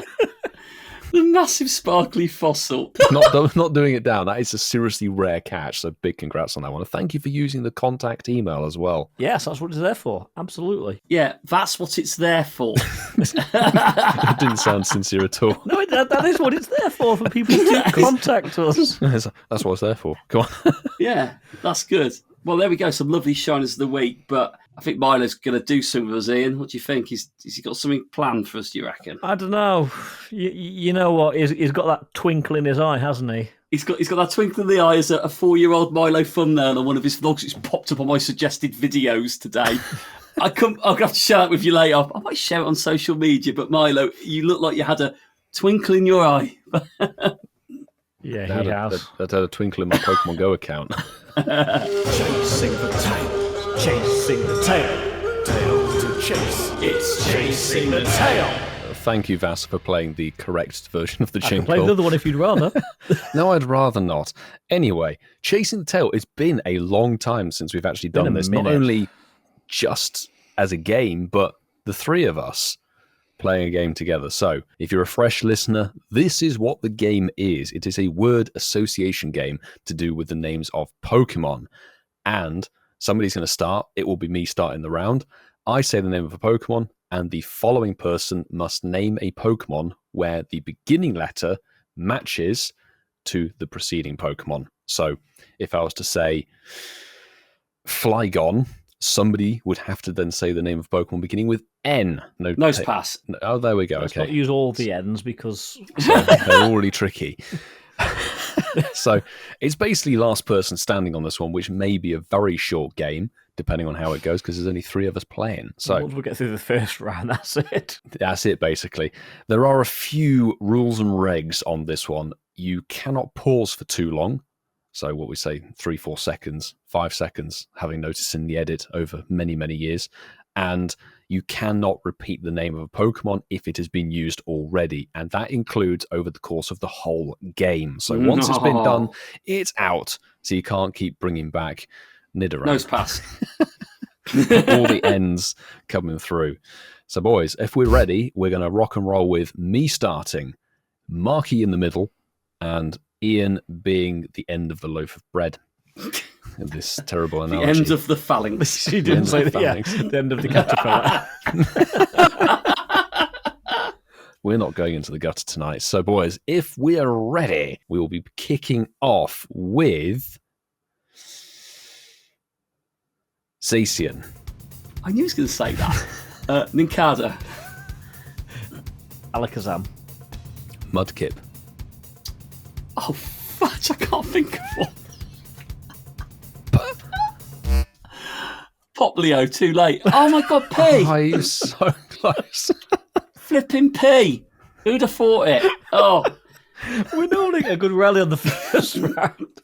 Speaker 3: The massive sparkly fossil.
Speaker 2: Not doing it down. That is a seriously rare catch. So big congrats on that one. And thank you for using the contact email as well.
Speaker 1: Yes, that's what it's there for. Absolutely.
Speaker 3: Yeah, that's what it's there for.
Speaker 2: It didn't sound sincere at all.
Speaker 1: No, that is what it's there for people to contact us.
Speaker 2: That's what it's there for. Come on.
Speaker 3: Yeah, that's good. Well, there we go. Some lovely Shiners of the Week. But I think Milo's going to do something with us, Ian. What do you think? Has he got something planned for us, do you reckon?
Speaker 1: I don't know. You know what? He's got that twinkle in his eye, hasn't he?
Speaker 3: He's got that twinkle in the eye as a 4-year-old Milo thumbnail on one of his vlogs. It's popped up on my suggested videos today. I'll have to share it with you later. I might share it on social media. But Milo, you look like you had a twinkle in your eye.
Speaker 1: Yeah,
Speaker 2: he has. That had a twinkle in my Pokemon Go account.
Speaker 6: Chasing the tail. Chasing the tail. Tail to chase. It's chasing the tail.
Speaker 2: Thank you, Vass, for playing the correct version of the jingle.
Speaker 1: I can play the other one if you'd rather.
Speaker 2: No, I'd rather not. Anyway, Chasing the Tail, it's been a long time since we've actually done this. Not only just as a game, but the three of us playing a game together. So, if you're a fresh listener, this is what the game is. It is a word association game to do with the names of Pokemon. And somebody's going to start. It will be me starting the round. I say the name of a Pokemon, and the following person must name a Pokemon where the beginning letter matches to the preceding Pokemon. So, if I was to say Flygon, somebody would have to then say the name of Pokemon beginning with N.
Speaker 3: Nose pass.
Speaker 2: Oh, there we go.
Speaker 1: Let's
Speaker 2: okay.
Speaker 1: not use all the N's because
Speaker 2: they're already tricky. So it's basically last person standing on this one, which may be a very short game, depending on how it goes, because there's only three of us playing. So
Speaker 1: once we get through the first round, that's it.
Speaker 2: That's it, basically. There are a few rules and regs on this one. You cannot pause for too long. So what we say, 3-4 seconds, 5 seconds, having noticed in the edit over many, many years. And you cannot repeat the name of a Pokemon if it has been used already. And that includes over the course of the whole game. So once it's been done, it's out. So you can't keep bringing back Nidoran.
Speaker 3: Nose pass.
Speaker 2: All the ends coming through. So boys, if we're ready, we're going to rock and roll with me starting, Marky in the middle, and Ian being the end of the loaf of bread. This terrible analogy.
Speaker 3: The end of the phalanx.
Speaker 1: She didn't say that. Yeah, the end of the caterpillar.
Speaker 2: We're not going into the gutter tonight. So, boys, if we are ready, we will be kicking off with Zacian.
Speaker 3: I knew he was going to say that. Nincada.
Speaker 1: Alakazam.
Speaker 2: Mudkip.
Speaker 3: Oh, fudge, I can't think of one. Poplio, too late. Oh my God, P.
Speaker 2: Oh, you're so close.
Speaker 3: Flipping P. Who'd have thought it? Oh.
Speaker 1: We're normally a good rally on the first round.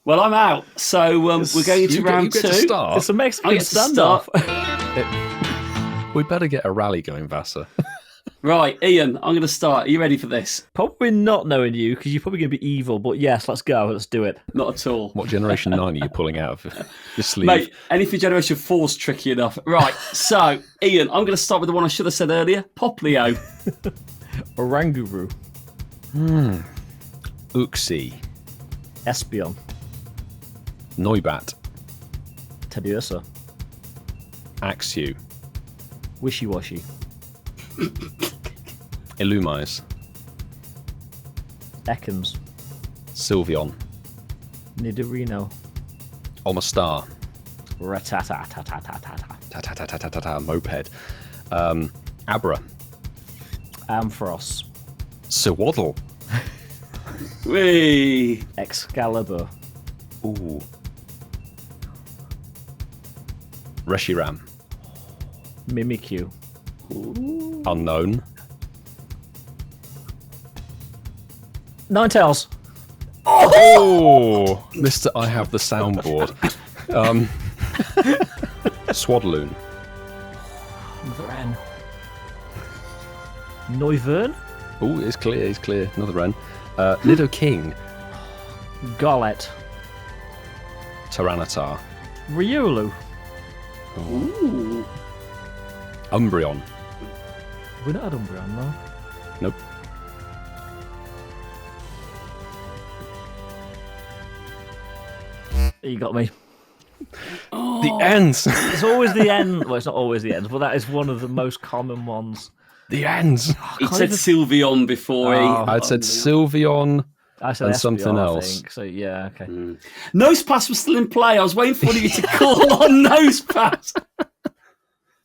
Speaker 3: Well, I'm out. So we're going into round
Speaker 2: you get
Speaker 3: 2.
Speaker 2: to start.
Speaker 1: It's a Mexican
Speaker 3: I get to
Speaker 1: standoff.
Speaker 2: We better get a rally going, Vassar.
Speaker 3: Right, Ian, I'm going to start. Are you ready for this?
Speaker 1: Probably not knowing you, because you're probably going to be evil, but yes, let's go. Let's do it.
Speaker 3: Not at all.
Speaker 2: What Generation 9 are you pulling out of your sleeve?
Speaker 3: Mate, anything Generation 4's tricky enough. Right, so, Ian, I'm going to start with the one I should have said earlier. Poplio.
Speaker 1: Oranguru.
Speaker 2: Uxie.
Speaker 1: Espeon.
Speaker 2: Noibat.
Speaker 1: Teddiursa.
Speaker 2: Axew.
Speaker 1: Wishy-washy.
Speaker 2: Illumise.
Speaker 1: Ekans.
Speaker 2: Sylveon.
Speaker 1: Nidorino.
Speaker 2: Omastar.
Speaker 1: Ratata.
Speaker 2: Moped. Abra.
Speaker 1: Ampharos.
Speaker 2: Sewaddle.
Speaker 3: Whee!
Speaker 1: Excalibur.
Speaker 2: Ooh. Reshiram.
Speaker 1: Mimikyu.
Speaker 2: Unknown.
Speaker 1: Ninetales.
Speaker 2: Oh, Mr. I have the soundboard. Swadloon.
Speaker 1: Another N. Noivern.
Speaker 2: Oh, it's clear. Another N. Nidoking.
Speaker 1: Golett.
Speaker 2: Tyranitar.
Speaker 1: Riolu.
Speaker 3: Ooh.
Speaker 2: Umbreon.
Speaker 1: We're not at Umbreon, no.
Speaker 2: Nope.
Speaker 1: You got me.
Speaker 2: The ends.
Speaker 1: It's always the end. Well, it's not always the end, but that is one of the most common ones.
Speaker 2: The ends.
Speaker 3: He said Sylveon before
Speaker 2: I'd said Sylveon
Speaker 1: I said
Speaker 2: and
Speaker 1: Espeon,
Speaker 2: something
Speaker 1: I
Speaker 2: else.
Speaker 1: think. So, yeah, okay.
Speaker 3: Nosepass was still in play. I was waiting for you to call on Nosepass.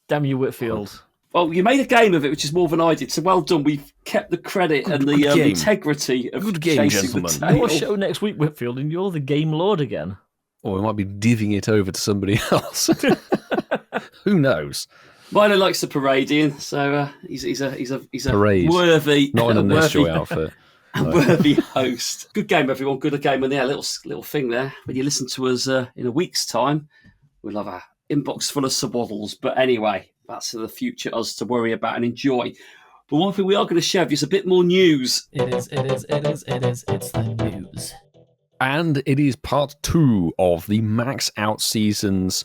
Speaker 1: Damn you, Whitfield.
Speaker 3: Well, you made a game of it, which is more than I did. So well done. We've kept the credit and the
Speaker 2: good game.
Speaker 3: integrity of
Speaker 2: Good game,
Speaker 3: chasing the
Speaker 2: gentlemen.
Speaker 1: Your
Speaker 3: tail.
Speaker 1: show next week, Whitfield, and you're the game lord again.
Speaker 2: Or we might be divvying it over to somebody else. Who knows?
Speaker 3: Milo likes the parade, Ian. So he's a
Speaker 2: Parade.
Speaker 3: worthy,
Speaker 2: Not in a
Speaker 3: worthy,
Speaker 2: nursery outfit.
Speaker 3: worthy host. Good game, everyone. Good game. And yeah, little thing there. When you listen to us in a week's time, we'll have our inbox full of subwaddles. But anyway, that's for the future us to worry about and enjoy. But one thing we are going to share with you is a bit more news.
Speaker 4: It is. It's the news.
Speaker 2: And it is part 2 of the Max Out Season's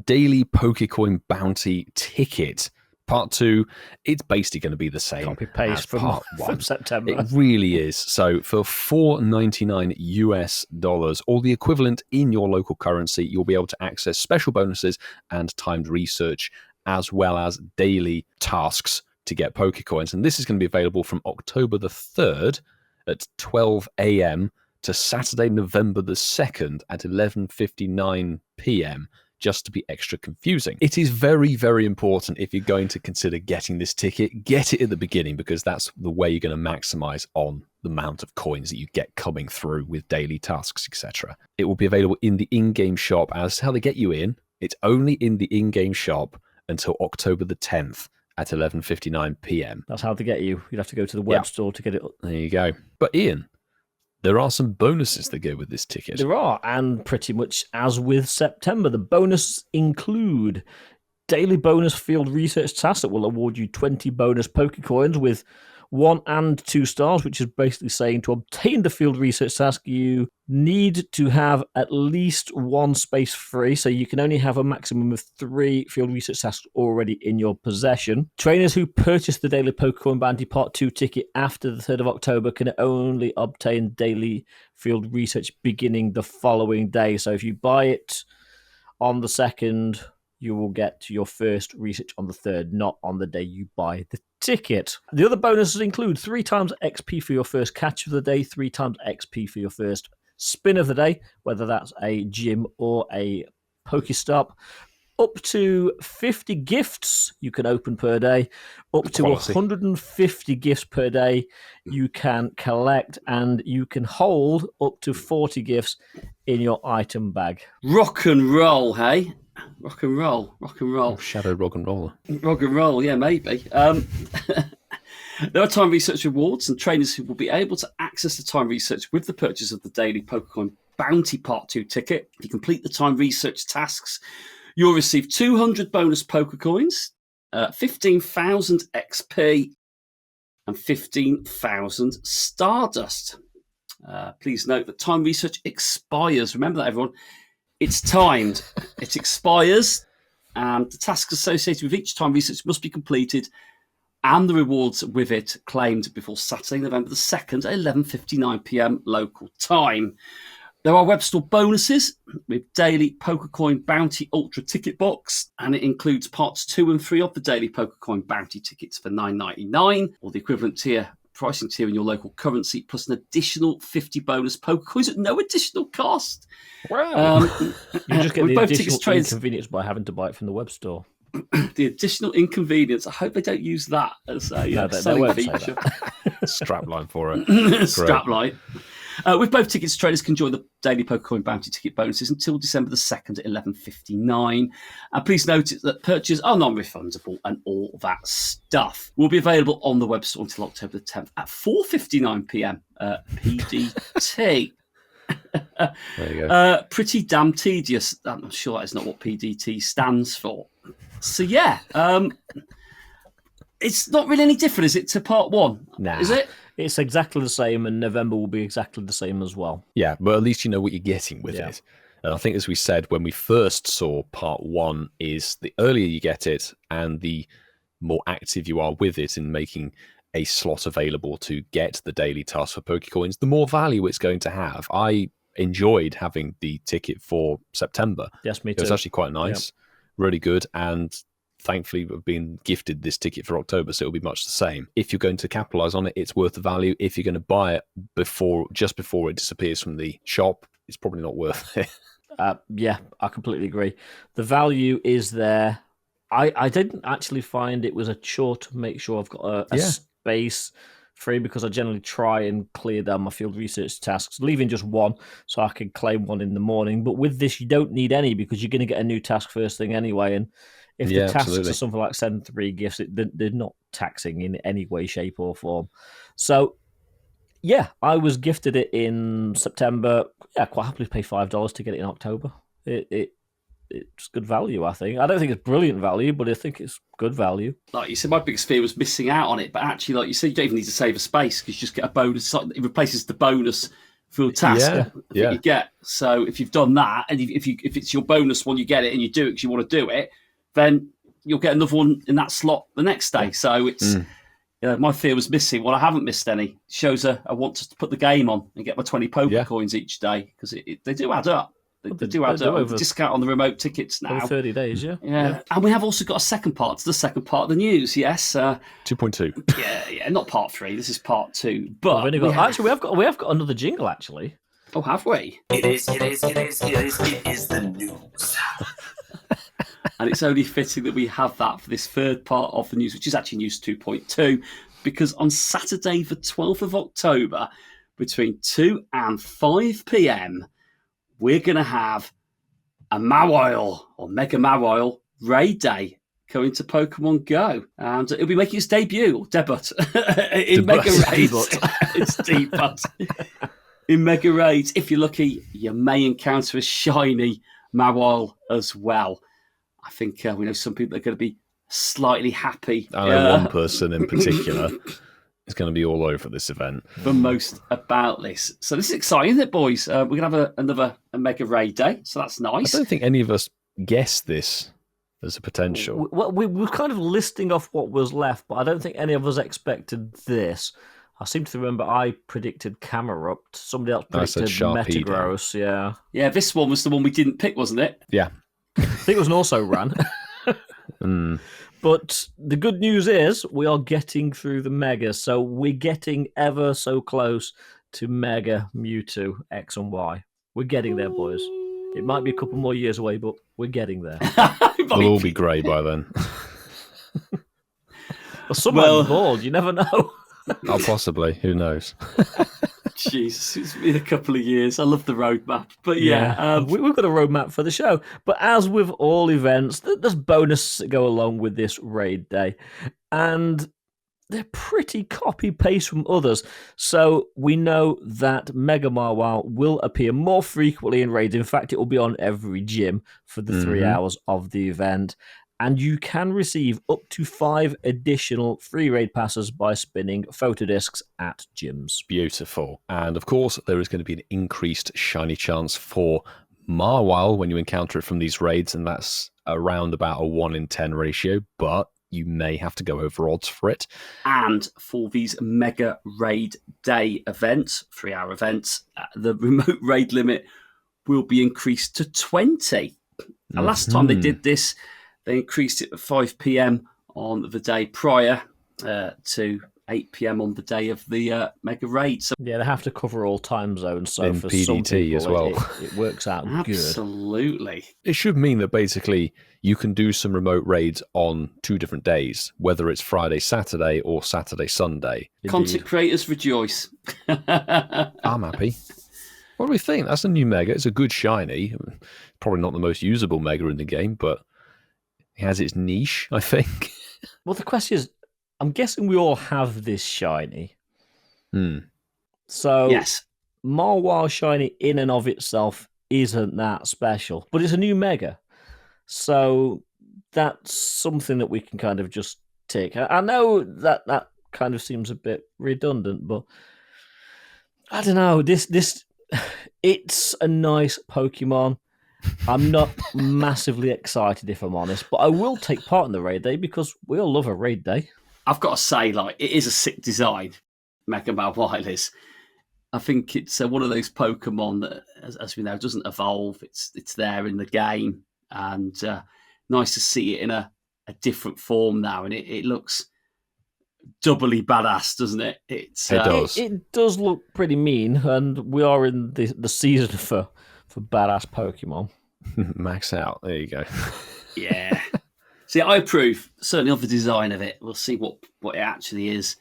Speaker 2: daily Pokécoin Bounty ticket. Part 2, it's basically going to be the same.
Speaker 1: Copy paste
Speaker 2: as
Speaker 1: from,
Speaker 2: part 1.
Speaker 1: from September.
Speaker 2: It really is. So for $4.99 US, or the equivalent in your local currency, you'll be able to access special bonuses and timed research, as well as daily tasks to get Pokecoins. And this is going to be available from October the 3rd at 12 a.m. to Saturday, November the 2nd at 11:59 p.m. just to be extra confusing. It is very, very important if you're going to consider getting this ticket, get it at the beginning, because that's the way you're going to maximize on the amount of coins that you get coming through with daily tasks, etc. It will be available in the in-game shop. As to how they get you in, it's only in the in-game shop until October the 10th at 11:59 p.m.
Speaker 1: That's how to get you. You'd have to go to the web store to get it.
Speaker 2: There you go. But Ian, there are some bonuses that go with this ticket.
Speaker 1: There are, and pretty much as with September, the bonuses include daily bonus field research tasks that will award you 20 bonus Pokecoins with 1 and 2 stars, which is basically saying to obtain the field research task, you need to have at least 1 space free, so you can only have a maximum of 3 field research tasks already in your possession. Trainers who purchase the daily Pokécoin Bounty Part 2 ticket after the 3rd of October can only obtain daily field research beginning the following day. So if you buy it on the 2nd, you will get your first research on the 3rd, not on the day you buy the ticket. The other bonuses include 3 times XP for your first catch of the day, 3 times XP for your first spin of the day, whether that's a gym or a Pokestop. Up to 50 gifts you can open per day. Up to
Speaker 2: Quality.
Speaker 1: 150 gifts per day you can collect, and you can hold up to 40 gifts in your item bag.
Speaker 3: Rock and roll, hey? Rock and roll.
Speaker 2: Shadow rock and roller.
Speaker 3: Rock and roll, yeah, maybe. There are time research rewards, and trainers who will be able to access the time research with the purchase of the daily Pokécoin Bounty Part 2 ticket. If you complete the time research tasks, you'll receive 200 bonus Pokécoins, 15,000 XP, and 15,000 Stardust. Please note that time research expires. Remember that, everyone. It's timed. It expires, and the tasks associated with each time research must be completed, and the rewards with it claimed before Saturday, November the 2nd at 11:59 p.m. local time. There are web store bonuses with daily Pokécoin Bounty Ultra ticket box, and it includes parts 2 and 3 of the daily Pokécoin Bounty tickets for $9.99, or the equivalent pricing tier in your local currency, plus an additional 50 bonus Pokécoins at no additional cost.
Speaker 1: Wow. You just get the
Speaker 3: both
Speaker 1: additional
Speaker 3: tickets
Speaker 1: inconvenience by having to buy it from the web store.
Speaker 3: The additional inconvenience. I hope they don't use that as a selling feature.
Speaker 2: Strapline for it.
Speaker 3: Strapline. With both tickets, traders can join the daily Pokécoin Bounty ticket bonuses until December the 2nd at 11:59. And please note that purchases are non-refundable and all that stuff will be available on the web store until October the 10th at 4:59 p.m. PDT.
Speaker 2: There you go.
Speaker 3: Pretty damn tedious. I'm sure that is not what PDT stands for. So yeah, it's not really any different, is it, to part 1?
Speaker 1: Nah.
Speaker 3: Is it?
Speaker 1: It's exactly the same, and November will be exactly the same as well.
Speaker 2: Yeah, but at least you know what you're getting with it. And I think, as we said when we first saw part 1, is the earlier you get it and the more active you are with it in making a slot available to get the daily task for Pokecoins, the more value it's going to have. I enjoyed having the ticket for September.
Speaker 1: Yes, me too.
Speaker 2: It was actually quite nice, really good, and thankfully we've been gifted this ticket for October, so it'll be much the same. If you're going to capitalize on it, it's worth the value. If you're going to buy it just before it disappears from the shop, it's probably not worth it.
Speaker 1: Yeah, I completely agree. The value is there. I didn't actually find it was a chore to make sure I've got a space free, because I generally try and clear down my field research tasks, leaving just one so I can claim one in the morning. But with this, you don't need any, because you're going to get a new task first thing anyway. And if the tasks are something like send 3 gifts, they're not taxing in any way, shape, or form. So, yeah, I was gifted it in September. Yeah, quite happily pay $5 to get it in October. It's good value, I think. I don't think it's brilliant value, but I think it's good value.
Speaker 3: Like you said, my biggest fear was missing out on it. But actually, like you said, you don't even need to save a space, because you just get a bonus. It replaces the bonus for the task that you get. So if you've done that, and if it's your bonus one, you get it and you do it because you want to do it, then you'll get another one in that slot the next day. So it's my fear was missing. Well, I haven't missed any. It shows I want to put the game on and get my 20 Pokecoins each day, because they do add up. They do add up. Over discount on the remote tickets now.
Speaker 1: Over 30 days, yeah.
Speaker 3: And we have also got a second part to the second part of the news, yes.
Speaker 2: 2.2.
Speaker 3: Yeah, not part 3. This is part 2. But
Speaker 1: we have got another jingle, actually.
Speaker 3: Oh, have we?
Speaker 6: It is the news.
Speaker 3: And it's only fitting that we have that for this third part of the news, which is actually news 2.2, because on Saturday, the 12th of October, between 2 and 5 p.m, we're going to have a Mawile, or Mega Mawile Raid Day, coming to Pokemon GO. And it'll be making its debut, or debut, in Mega Raid. It's debut. In Mega Raids, if you're lucky, you may encounter a shiny Mawile as well. I think we know some people are going to be slightly happy.
Speaker 2: I know one person in particular is going to be all over this event.
Speaker 3: The most about this. So this is exciting, isn't it, boys? We're going to have another Mega Raid Day, so that's nice.
Speaker 2: I don't think any of us guessed this as a potential.
Speaker 1: Well, we were kind of listing off what was left, but I don't think any of us expected this. I seem to remember I predicted Camerupt. Somebody else predicted Metagross. Yeah,
Speaker 3: this one was the one we didn't pick, wasn't it?
Speaker 2: Yeah.
Speaker 1: I think it was an also ran. But the good news is we are getting through the Mega, so we're getting ever so close to Mega Mewtwo X and Y. We're getting there, boys. It might be a couple more years away, but we're getting there.
Speaker 2: We'll all be grey by then.
Speaker 1: Or some might be bald. You never know.
Speaker 2: Oh, possibly. Who knows?
Speaker 3: Jesus, it's been a couple of years. I love the roadmap. But yeah.
Speaker 1: We've got a roadmap for the show. But as with all events, there's bonuses that go along with this raid day. And they're pretty copy-paste from others. So we know that Mega Mawile will appear more frequently in raids. In fact, it will be on every gym for the 3 hours of the event. And you can receive up to 5 additional free raid passes by spinning photo discs at gyms.
Speaker 2: Beautiful. And of course, there is going to be an increased shiny chance for Mawile when you encounter it from these raids, and that's around about a 1 in 10 ratio, but you may have to go over odds for it.
Speaker 3: And for these Mega Raid Day events, 3-hour events, the remote raid limit will be increased to 20. Now, last time they did this, they increased it at 5 p.m. on the day prior to 8 p.m. on the day of the Mega Raid. So
Speaker 1: yeah, they have to cover all time zones. So
Speaker 2: in
Speaker 1: for
Speaker 2: PDT
Speaker 1: some people,
Speaker 2: as well.
Speaker 1: it works out good.
Speaker 3: Absolutely.
Speaker 2: It should mean that basically you can do some remote raids on 2 different days, whether it's Friday, Saturday, or Saturday, Sunday.
Speaker 3: Content creators rejoice.
Speaker 2: I'm happy. What do we think? That's a new Mega. It's a good shiny. Probably not the most usable Mega in the game, but it has its niche, I think.
Speaker 1: Well, the question is, I'm guessing we all have this shiny. So
Speaker 3: Yes.
Speaker 1: Mawile shiny in and of itself isn't that special, but it's a new Mega. So that's something that we can kind of just take. I know that kind of seems a bit redundant, but I don't know. This it's a nice Pokemon. I'm not massively excited, if I'm honest, but I will take part in the raid day because we all love a raid day.
Speaker 3: I've got to say, like, it is a sick design, Mega Mawile is. I think it's one of those Pokemon that, as we know, doesn't evolve. It's there in the game, and nice to see it in a different form now, and it looks doubly badass, doesn't it?
Speaker 2: It does.
Speaker 1: It does look pretty mean, and we are in the season for badass Pokemon.
Speaker 2: Max out. There you go.
Speaker 3: Yeah. See, I approve, certainly of the design of it. We'll see what it actually is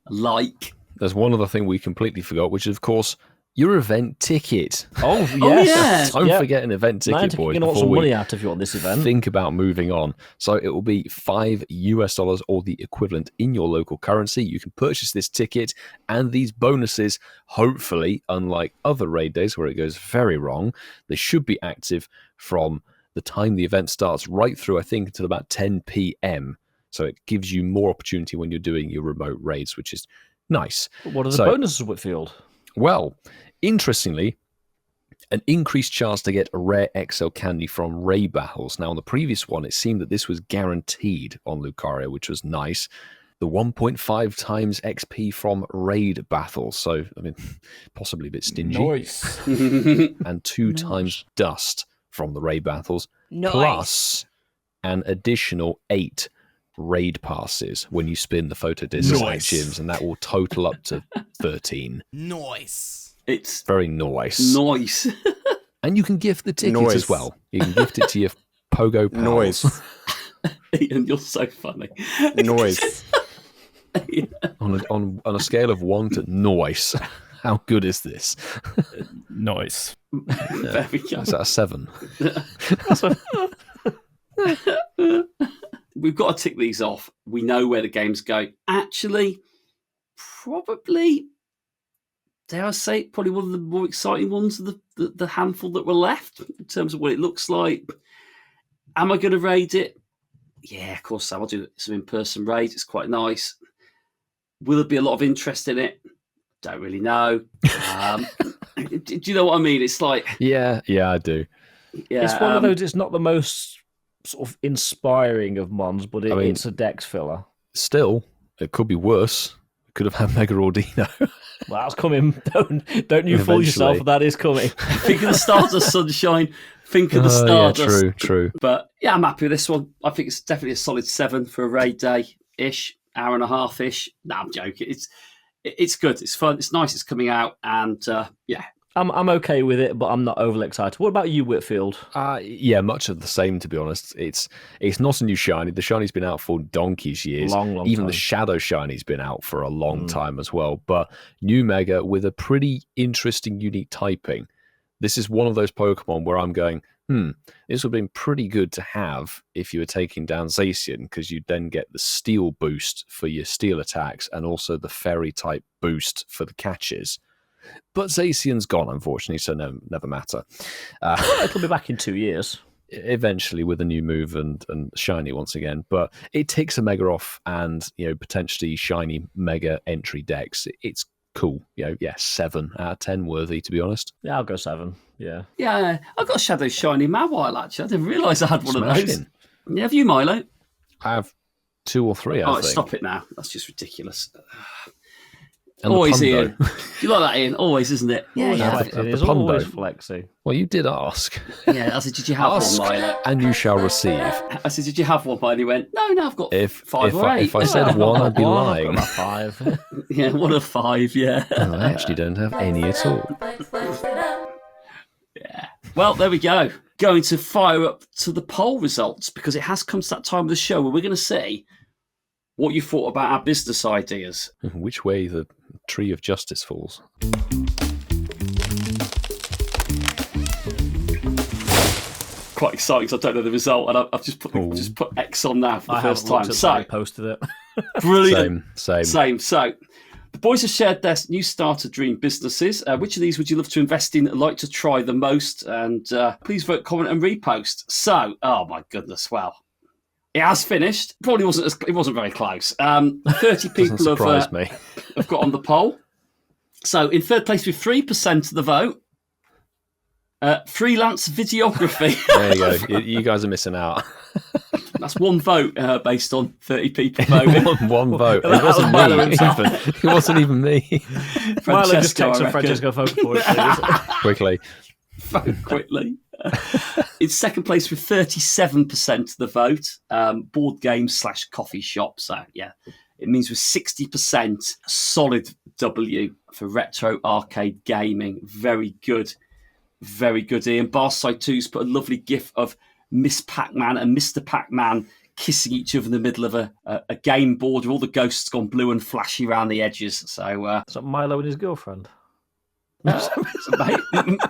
Speaker 3: like.
Speaker 2: There's one other thing we completely forgot, which is, of course, your event ticket.
Speaker 1: Oh, yes.
Speaker 2: Don't forget an event ticket, boys.
Speaker 1: You can get some money out of you on this event.
Speaker 2: Think about moving on. So it will be $5 or the equivalent in your local currency. You can purchase this ticket, and these bonuses, hopefully, unlike other raid days where it goes very wrong, they should be active from the time the event starts right through, I think, until about 10 p.m. So it gives you more opportunity when you're doing your remote raids, which is nice.
Speaker 1: What are the bonuses, Whitfield?
Speaker 2: Well, interestingly, an increased chance to get a rare XL candy from raid battles. Now, on the previous one, it seemed that this was guaranteed on Lucario, which was nice. The 1.5 times XP from raid battles. So, I mean, possibly a bit stingy.
Speaker 4: Nice.
Speaker 2: And 2 times dust from the raid battles.
Speaker 8: Nice.
Speaker 2: Plus an additional 8 raid passes when you spin the photo discs at gyms, and that will total up to 13.
Speaker 8: Nice.
Speaker 3: It's
Speaker 2: very nice.
Speaker 3: Nice.
Speaker 2: And you can gift the tickets as well. You can gift it to your Pogo pals.
Speaker 6: Noise.
Speaker 3: Ian, you're so funny.
Speaker 6: Noise.
Speaker 2: on a scale of 1 to noise, how good is this?
Speaker 4: Nice.
Speaker 3: There we go.
Speaker 2: Is that a 7?
Speaker 3: We've got to tick these off. We know where the games go. Actually, probably, dare I say, probably one of the more exciting ones of the handful that were left in terms of what it looks like. Am I going to raid it? Yeah, of course I'll do some in-person raids. It's quite nice. Will there be a lot of interest in it? Don't really know. Do you know what I mean? It's like...
Speaker 2: Yeah, I do.
Speaker 3: Yeah,
Speaker 1: it's one of those, it's not the most sort of inspiring of mons, but it's a dex filler.
Speaker 2: Still, it could be worse. It could have had Mega Ordino.
Speaker 1: Well, that's coming. Don't you fool yourself, that is coming.
Speaker 3: Think of the stars of sunshine. Think of the stardust.
Speaker 2: Yeah, true.
Speaker 3: But yeah, I'm happy with this one. I think it's definitely a solid 7 for a raid day-ish, hour and a half-ish. No, I'm joking. It's good. It's fun. It's nice. It's coming out. And yeah,
Speaker 1: I'm okay with it, but I'm not overly excited. What about you, Whitfield?
Speaker 2: Yeah, much of the same, to be honest. It's not a new shiny. The shiny's been out for donkey's years.
Speaker 1: Long
Speaker 2: Even
Speaker 1: time.
Speaker 2: the shadow shiny's been out for a long time as well. But new Mega with a pretty interesting, unique typing. This is one of those Pokemon where I'm going, this would have been pretty good to have if you were taking down Zacian, because you'd then get the steel boost for your steel attacks and also the fairy type boost for the catches. But Zacian's gone, unfortunately, so never matter.
Speaker 1: It'll be back in 2 years.
Speaker 2: Eventually with a new move and shiny once again. But it takes a Mega off and, potentially shiny Mega entry decks. It's cool. 7 out of 10 worthy, to be honest.
Speaker 1: Yeah, I'll go 7. Yeah.
Speaker 3: Yeah, I've got a Shadow Shiny Mawile, actually. I didn't realise I had one of those.
Speaker 2: Smashing.
Speaker 3: Yeah, have you, Milo?
Speaker 2: I have 2 or 3, I think.
Speaker 3: Stop it now. That's just ridiculous.
Speaker 2: And
Speaker 3: Always,
Speaker 2: the
Speaker 3: Ian.
Speaker 2: Pundo.
Speaker 3: You like that, Ian? Always, isn't it?
Speaker 1: Flexing. It's
Speaker 2: the Pundo.
Speaker 1: always flexing.
Speaker 2: Well, you did ask.
Speaker 3: Yeah, I said, did you have
Speaker 2: Ask
Speaker 3: one, Milo?
Speaker 2: and you shall receive.
Speaker 3: I said, did you have one, Milo? He went, no, I've got
Speaker 2: If
Speaker 3: 5 or 8.
Speaker 2: if I said 1, I'd be lying.
Speaker 1: I've got about 5.
Speaker 3: Yeah, 1 of 5, yeah.
Speaker 2: No, I actually don't have any at all.
Speaker 3: Yeah. Well, there we go. Going to fire up to the poll results, because it has come to that time of the show where we're going to see what you thought about our business ideas.
Speaker 2: Which way the tree of justice falls.
Speaker 3: Quite exciting because I don't know the result, and I've just put X on now for the first time. So
Speaker 1: I posted it.
Speaker 3: brilliant.
Speaker 2: Same.
Speaker 3: So the boys have shared their new starter dream businesses. Which of these would you love to invest in, like to try the most? And please vote, comment, and repost. So, oh my goodness, well, it has finished. Probably it wasn't very close. 30 people have got on the poll. So in third place with 3% of the vote, freelance videography.
Speaker 2: There you go. You guys are missing out.
Speaker 3: That's one vote based on 30 people voting.
Speaker 2: one vote. It
Speaker 1: That was
Speaker 2: wasn't
Speaker 1: Milo
Speaker 2: me.
Speaker 1: himself.
Speaker 2: It wasn't even me.
Speaker 1: Milo just
Speaker 3: Francesco, I
Speaker 1: texted
Speaker 3: reckon.
Speaker 1: Francesco vote for it, please.
Speaker 2: Quickly.
Speaker 3: Vote quickly. In second place with 37% of the vote, board games / coffee shop. So, yeah, it means with 60% solid W for retro arcade gaming. Very good. Very good, Ian. Barside 2's put a lovely gif of Miss Pac-Man and Mr. Pac-Man kissing each other in the middle of a game board with all the ghosts gone blue and flashy around the edges. So,
Speaker 1: Is that Milo and his girlfriend?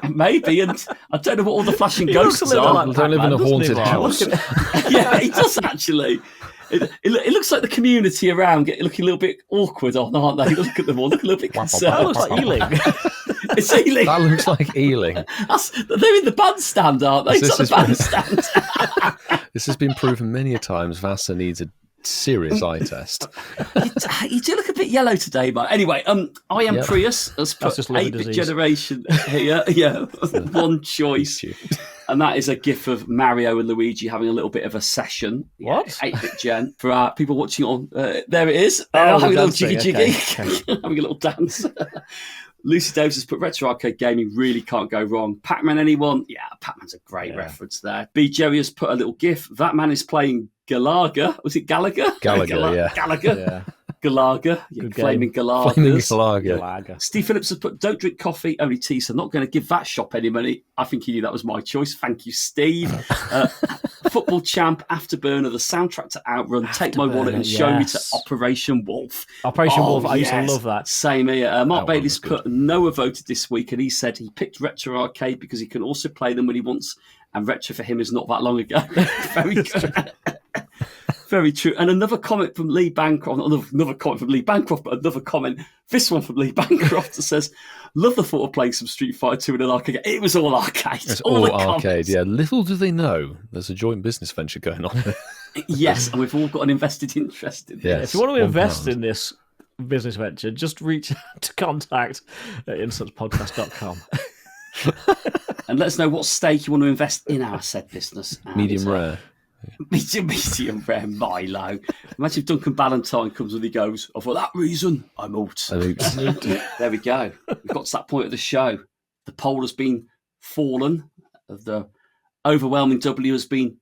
Speaker 3: maybe, and I don't know what all the flashing
Speaker 1: He looks
Speaker 3: ghosts
Speaker 1: a little
Speaker 3: are.
Speaker 1: like
Speaker 2: Don't live in a
Speaker 1: Pac-Man, doesn't
Speaker 2: haunted
Speaker 1: he, Milo?
Speaker 2: house.
Speaker 1: Look at-
Speaker 3: Yeah, he does actually. It looks like the community around looking a little bit awkward on, aren't they? Look at them all, look a
Speaker 1: That
Speaker 3: a little bit concerned.
Speaker 1: looks like Ealing.
Speaker 3: It's Ealing.
Speaker 2: That looks like Ealing.
Speaker 3: They're in the bandstand, aren't they? It's
Speaker 2: This
Speaker 3: not the
Speaker 2: is-
Speaker 3: bandstand.
Speaker 2: This has been proven many a times. Vasa needs a serious eye test.
Speaker 3: You do look a bit yellow today, but anyway, I am
Speaker 2: Yep.
Speaker 3: Prius. Has
Speaker 1: That's
Speaker 3: put
Speaker 1: just liver
Speaker 3: 8-bit
Speaker 1: disease.
Speaker 3: generation here. Yeah, one choice. And that is a gif of Mario and Luigi having a little bit of a session.
Speaker 1: What?
Speaker 3: 8-bit gen. For our people watching on, there it is.
Speaker 1: Oh,
Speaker 3: having a little
Speaker 1: dancing,
Speaker 3: jiggy
Speaker 1: okay,
Speaker 3: jiggy. Having a little dance. Lucy Davis has put retro arcade gaming really can't go wrong. Pac-Man, anyone? Yeah, Pac-Man's a great reference there. B. Jerry has put a little gif. That man is playing Galaga. Was it Gallagher?
Speaker 2: Gallagher, yeah.
Speaker 3: Gallagher.
Speaker 1: Yeah.
Speaker 3: Galaga. Yeah,
Speaker 1: Good
Speaker 3: flaming
Speaker 1: game.
Speaker 3: Galagers.
Speaker 2: Flaming Galaga.
Speaker 1: Lager.
Speaker 3: Steve Phillips has put, don't drink coffee, only tea, so I'm not going to give that shop any money. I think he knew that was my choice. Thank you, Steve. Football Champ, Afterburner, the soundtrack to Outrun, Take My Wallet and Show Me to
Speaker 1: yes.
Speaker 3: Operation Wolf.
Speaker 1: Operation
Speaker 3: Oh,
Speaker 1: Wolf, I used to
Speaker 3: yes.
Speaker 1: love that.
Speaker 3: Same here. Mark
Speaker 2: That one
Speaker 3: Bailey's
Speaker 2: was good.
Speaker 3: put, Noah voted this week, and he said he picked Retro Arcade because he can also play them when he wants, and Retro for him is not that long ago. Very good. Very true. And another comment from Lee Bancroft, another comment from Lee Bancroft, but another comment, this one from Lee Bancroft that says, love the thought of playing some Street Fighter 2 in an arcade. It was all arcade.
Speaker 2: It's
Speaker 3: all
Speaker 2: all
Speaker 3: the
Speaker 2: arcade,
Speaker 3: comments.
Speaker 2: yeah. Little do they know there's a joint business venture going on there.
Speaker 3: Yes, and we've all got an invested interest in
Speaker 2: Yeah.
Speaker 3: this.
Speaker 1: If you want to
Speaker 2: £1.
Speaker 1: invest in this business venture, just reach out to contact at incensepodcast.com.
Speaker 3: And let us know what stake you want to invest in our said business. And,
Speaker 2: Medium rare.
Speaker 3: Medium rare Milo. Imagine if Duncan Ballantyne comes and he goes, oh, for that reason, I'm out.
Speaker 2: Oops.
Speaker 3: There we go. We've got to that point of the show. The poll has been fallen. The overwhelming W has been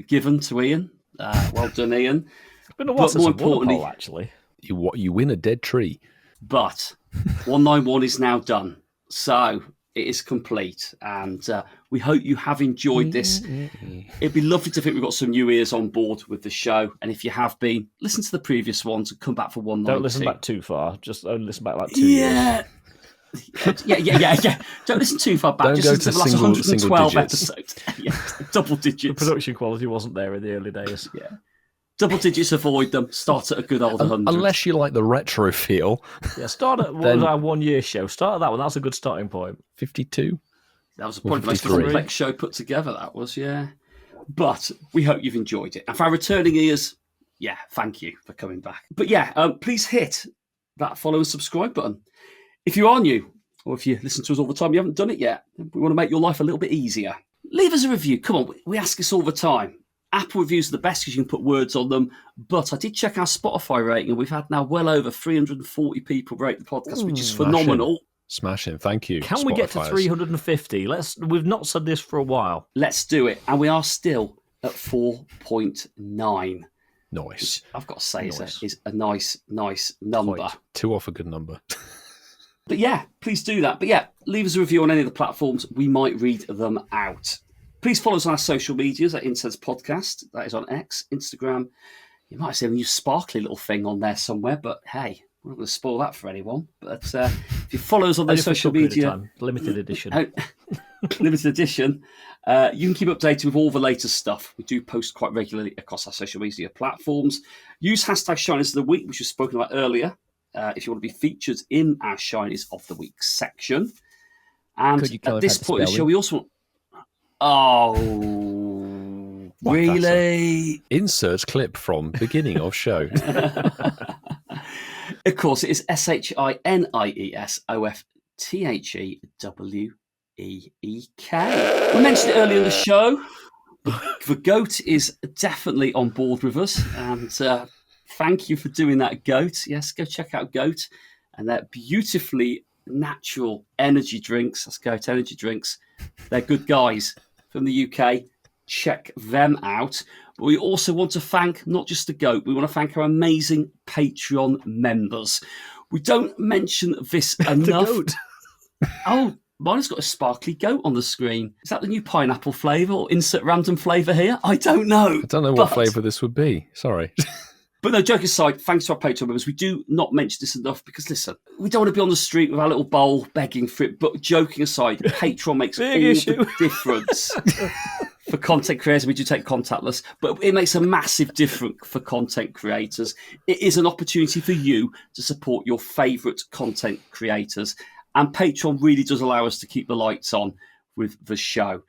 Speaker 3: given to Ian. Well done, Ian.
Speaker 1: It's been a while
Speaker 3: But
Speaker 1: since
Speaker 3: more
Speaker 1: I've won a
Speaker 3: importantly-
Speaker 1: poll, actually.
Speaker 2: You win a dead tree.
Speaker 3: But 191 is now done. So It is complete, and we hope you have enjoyed this. It'd be lovely to think we've got some new ears on board with the show, and if you have been, listen to the previous ones and come back for 192.
Speaker 1: Don't listen back too far. Just only listen back like 2 years.
Speaker 3: Yeah. Don't listen too far back.
Speaker 2: Don't
Speaker 3: Just
Speaker 2: go
Speaker 3: listen to
Speaker 2: to
Speaker 3: the last
Speaker 2: single
Speaker 3: 112
Speaker 2: digits.
Speaker 3: episodes. Yeah, double
Speaker 1: The
Speaker 3: digits.
Speaker 1: production quality wasn't there in the early days.
Speaker 3: Yeah. Double digits, avoid them. Start at a good old 100.
Speaker 2: Unless you like the retro feel.
Speaker 1: Yeah, start at what was our 1 year show. Start at that one. That's a good starting point.
Speaker 2: 52.
Speaker 3: That was probably the most
Speaker 2: 53.
Speaker 3: complex show put together, that was, yeah. But we hope you've enjoyed it. And for our returning ears, yeah, thank you for coming back. But yeah, please hit that follow and subscribe button. If you are new, or if you listen to us all the time, you haven't done it yet, we want to make your life a little bit easier. Leave us a review. Come on, we ask this all the time. Apple reviews are the best because you can put words on them. But I did check our Spotify rating, and we've had now well over 340 people rate the podcast, which is phenomenal.
Speaker 2: Smashing. Thank you.
Speaker 1: Can we get to 350? We've not said this for a while.
Speaker 3: Let's do it. And we are still at 4.9.
Speaker 2: Nice.
Speaker 3: I've got to say is a nice number.
Speaker 2: Quite. 2 off a good number.
Speaker 3: But yeah, please do that. But yeah, leave us a review on any of the platforms. We might read them out. Please follow us on our social medias at Incensed Podcast. That is on X, Instagram. You might see a new sparkly little thing on there somewhere, but hey, we're not going to spoil that for anyone. But if you follow us on those social media,
Speaker 1: limited edition.
Speaker 3: Limited edition, you can keep updated with all the latest stuff. We do post quite regularly across our social media platforms. Use hashtag Shinies of the Week, which was spoken about earlier, if you want to be featured in our Shinies of the Week section. And at this point in the show, we also want... Oh, really?
Speaker 2: Insert clip from beginning of show.
Speaker 3: Of course, it is SHINIESOFTHEWEEK. We mentioned it earlier in the show. The goat is definitely on board with us, and thank you for doing that, Goat. Yes, go check out Goat and their beautifully natural energy drinks. That's Goat Energy Drinks. They're good guys from the UK. Check them out. But we also want to thank not just the goat, we want to thank our amazing Patreon members. We don't mention this enough.
Speaker 1: The goat.
Speaker 3: Oh, mine has got a sparkly goat on the screen. Is that the new pineapple flavour or insert random flavour here? I don't know.
Speaker 2: I don't know what flavour this would be. Sorry.
Speaker 3: But no, joke aside, thanks to our Patreon members. We do not mention this enough because, listen, we don't want to be on the street with our little bowl begging for it. But joking aside, Patreon makes all the difference for content creators. We do take contactless, but it makes a massive difference for content creators. It is an opportunity for you to support your favourite content creators. And Patreon really does allow us to keep the lights on with the show.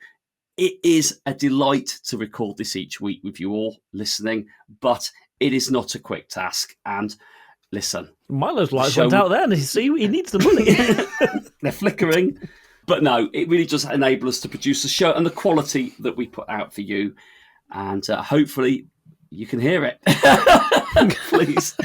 Speaker 3: It is a delight to record this each week with you all listening, but it is not a quick task. And listen,
Speaker 1: Milo's lights went out there, and you see, he needs the money.
Speaker 3: They're flickering. But no, it really does enable us to produce the show and the quality that we put out for you. And hopefully you can hear it. Please.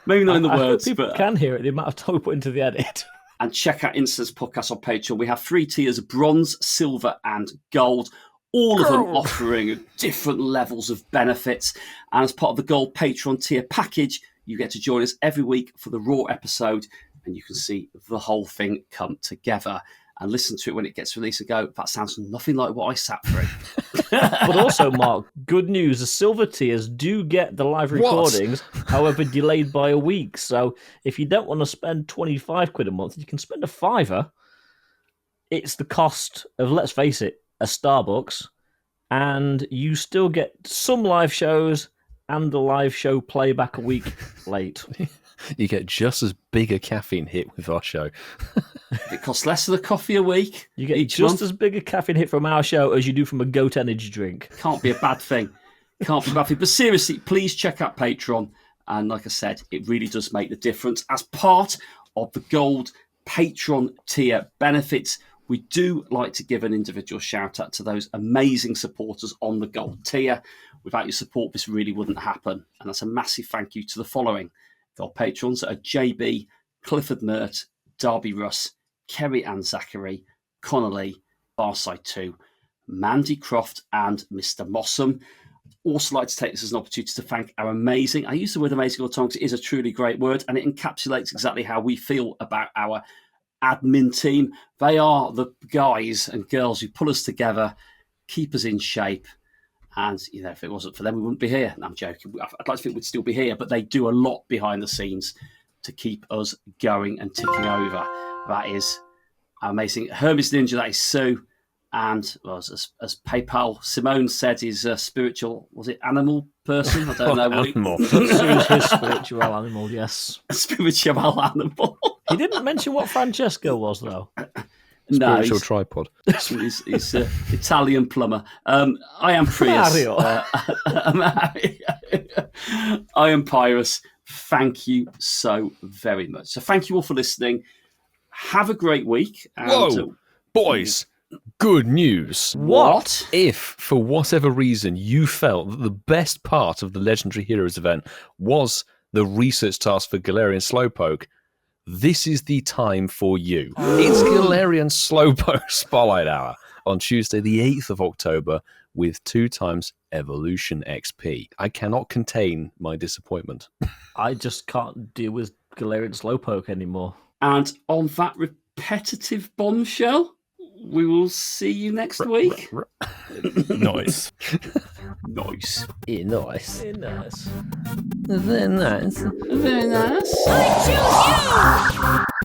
Speaker 3: Maybe not in the words,
Speaker 1: people can hear it, the amount of time we put into the edit.
Speaker 3: And check out Incensed Podcast on Patreon. We have 3 tiers of bronze, silver, and gold. All of them offering different levels of benefits. And as part of the gold Patreon tier package, you get to join us every week for the Raw episode, and you can see the whole thing come together and listen to it when it gets released and go, that sounds nothing like what I sat through.
Speaker 1: But also, Mark, good news, the silver tiers do get the live recordings, however, delayed by a week. So if you don't want to spend 25 quid a month, you can spend a £5. It's the cost of, let's face it, a Starbucks, and you still get some live shows and the live show playback a week late.
Speaker 2: You get just as big a caffeine hit with our show.
Speaker 3: It costs less than a coffee a week.
Speaker 1: You get just as big a caffeine hit from our show as you do from a goat energy drink.
Speaker 3: Can't be a bad thing. Can't be a bad thing. But seriously, please check out Patreon. And like I said, it really does make the difference. As part of the gold Patreon tier benefits, we do like to give an individual shout out to those amazing supporters on the gold tier. Without your support, this really wouldn't happen. And that's a massive thank you to the following. Our patrons are JB, Clifford Mert, Darby Russ, Kerry Ann Zachary, Connolly, Barside 2, Mandy Croft, and Mr. Mossam. Also like to take this as an opportunity to thank our amazing, I use the word amazing all the time because it is a truly great word, and it encapsulates exactly how we feel about our admin team. They are the guys and girls who pull us together, keep us in shape. And, if it wasn't for them, we wouldn't be here. No, I'm joking. I'd like to think we'd still be here, but they do a lot behind the scenes to keep us going and ticking over. That is amazing. Hermes Ninja, that is Sue. And as PayPal Simone said, he's a spiritual, was it animal person? I don't know.
Speaker 2: Animal.
Speaker 1: Sue's his spiritual animal, yes.
Speaker 3: A spiritual animal.
Speaker 1: He didn't mention what Francesco was, though.
Speaker 3: No,
Speaker 2: Spiritual tripod.
Speaker 3: he's an Italian plumber. I am Prius. I am Pyrus. Thank you so very much. So thank you all for listening. Have a great week. And,
Speaker 2: Whoa, boys, good news.
Speaker 3: What?
Speaker 2: If, for whatever reason, you felt that the best part of the Legendary Heroes event was the research task for Galarian Slowpoke, this is the time for you. It's Galarian Slowpoke Spotlight Hour on Tuesday, the 8th of October, with 2 times Evolution XP. I cannot contain my disappointment.
Speaker 1: I just can't deal with Galarian Slowpoke anymore.
Speaker 3: And on that repetitive bombshell, we will see you next week.
Speaker 4: Nice.
Speaker 3: Nice.
Speaker 2: Yeah, nice.
Speaker 1: Nice.
Speaker 2: Very nice.
Speaker 3: Very nice.
Speaker 5: I choose you!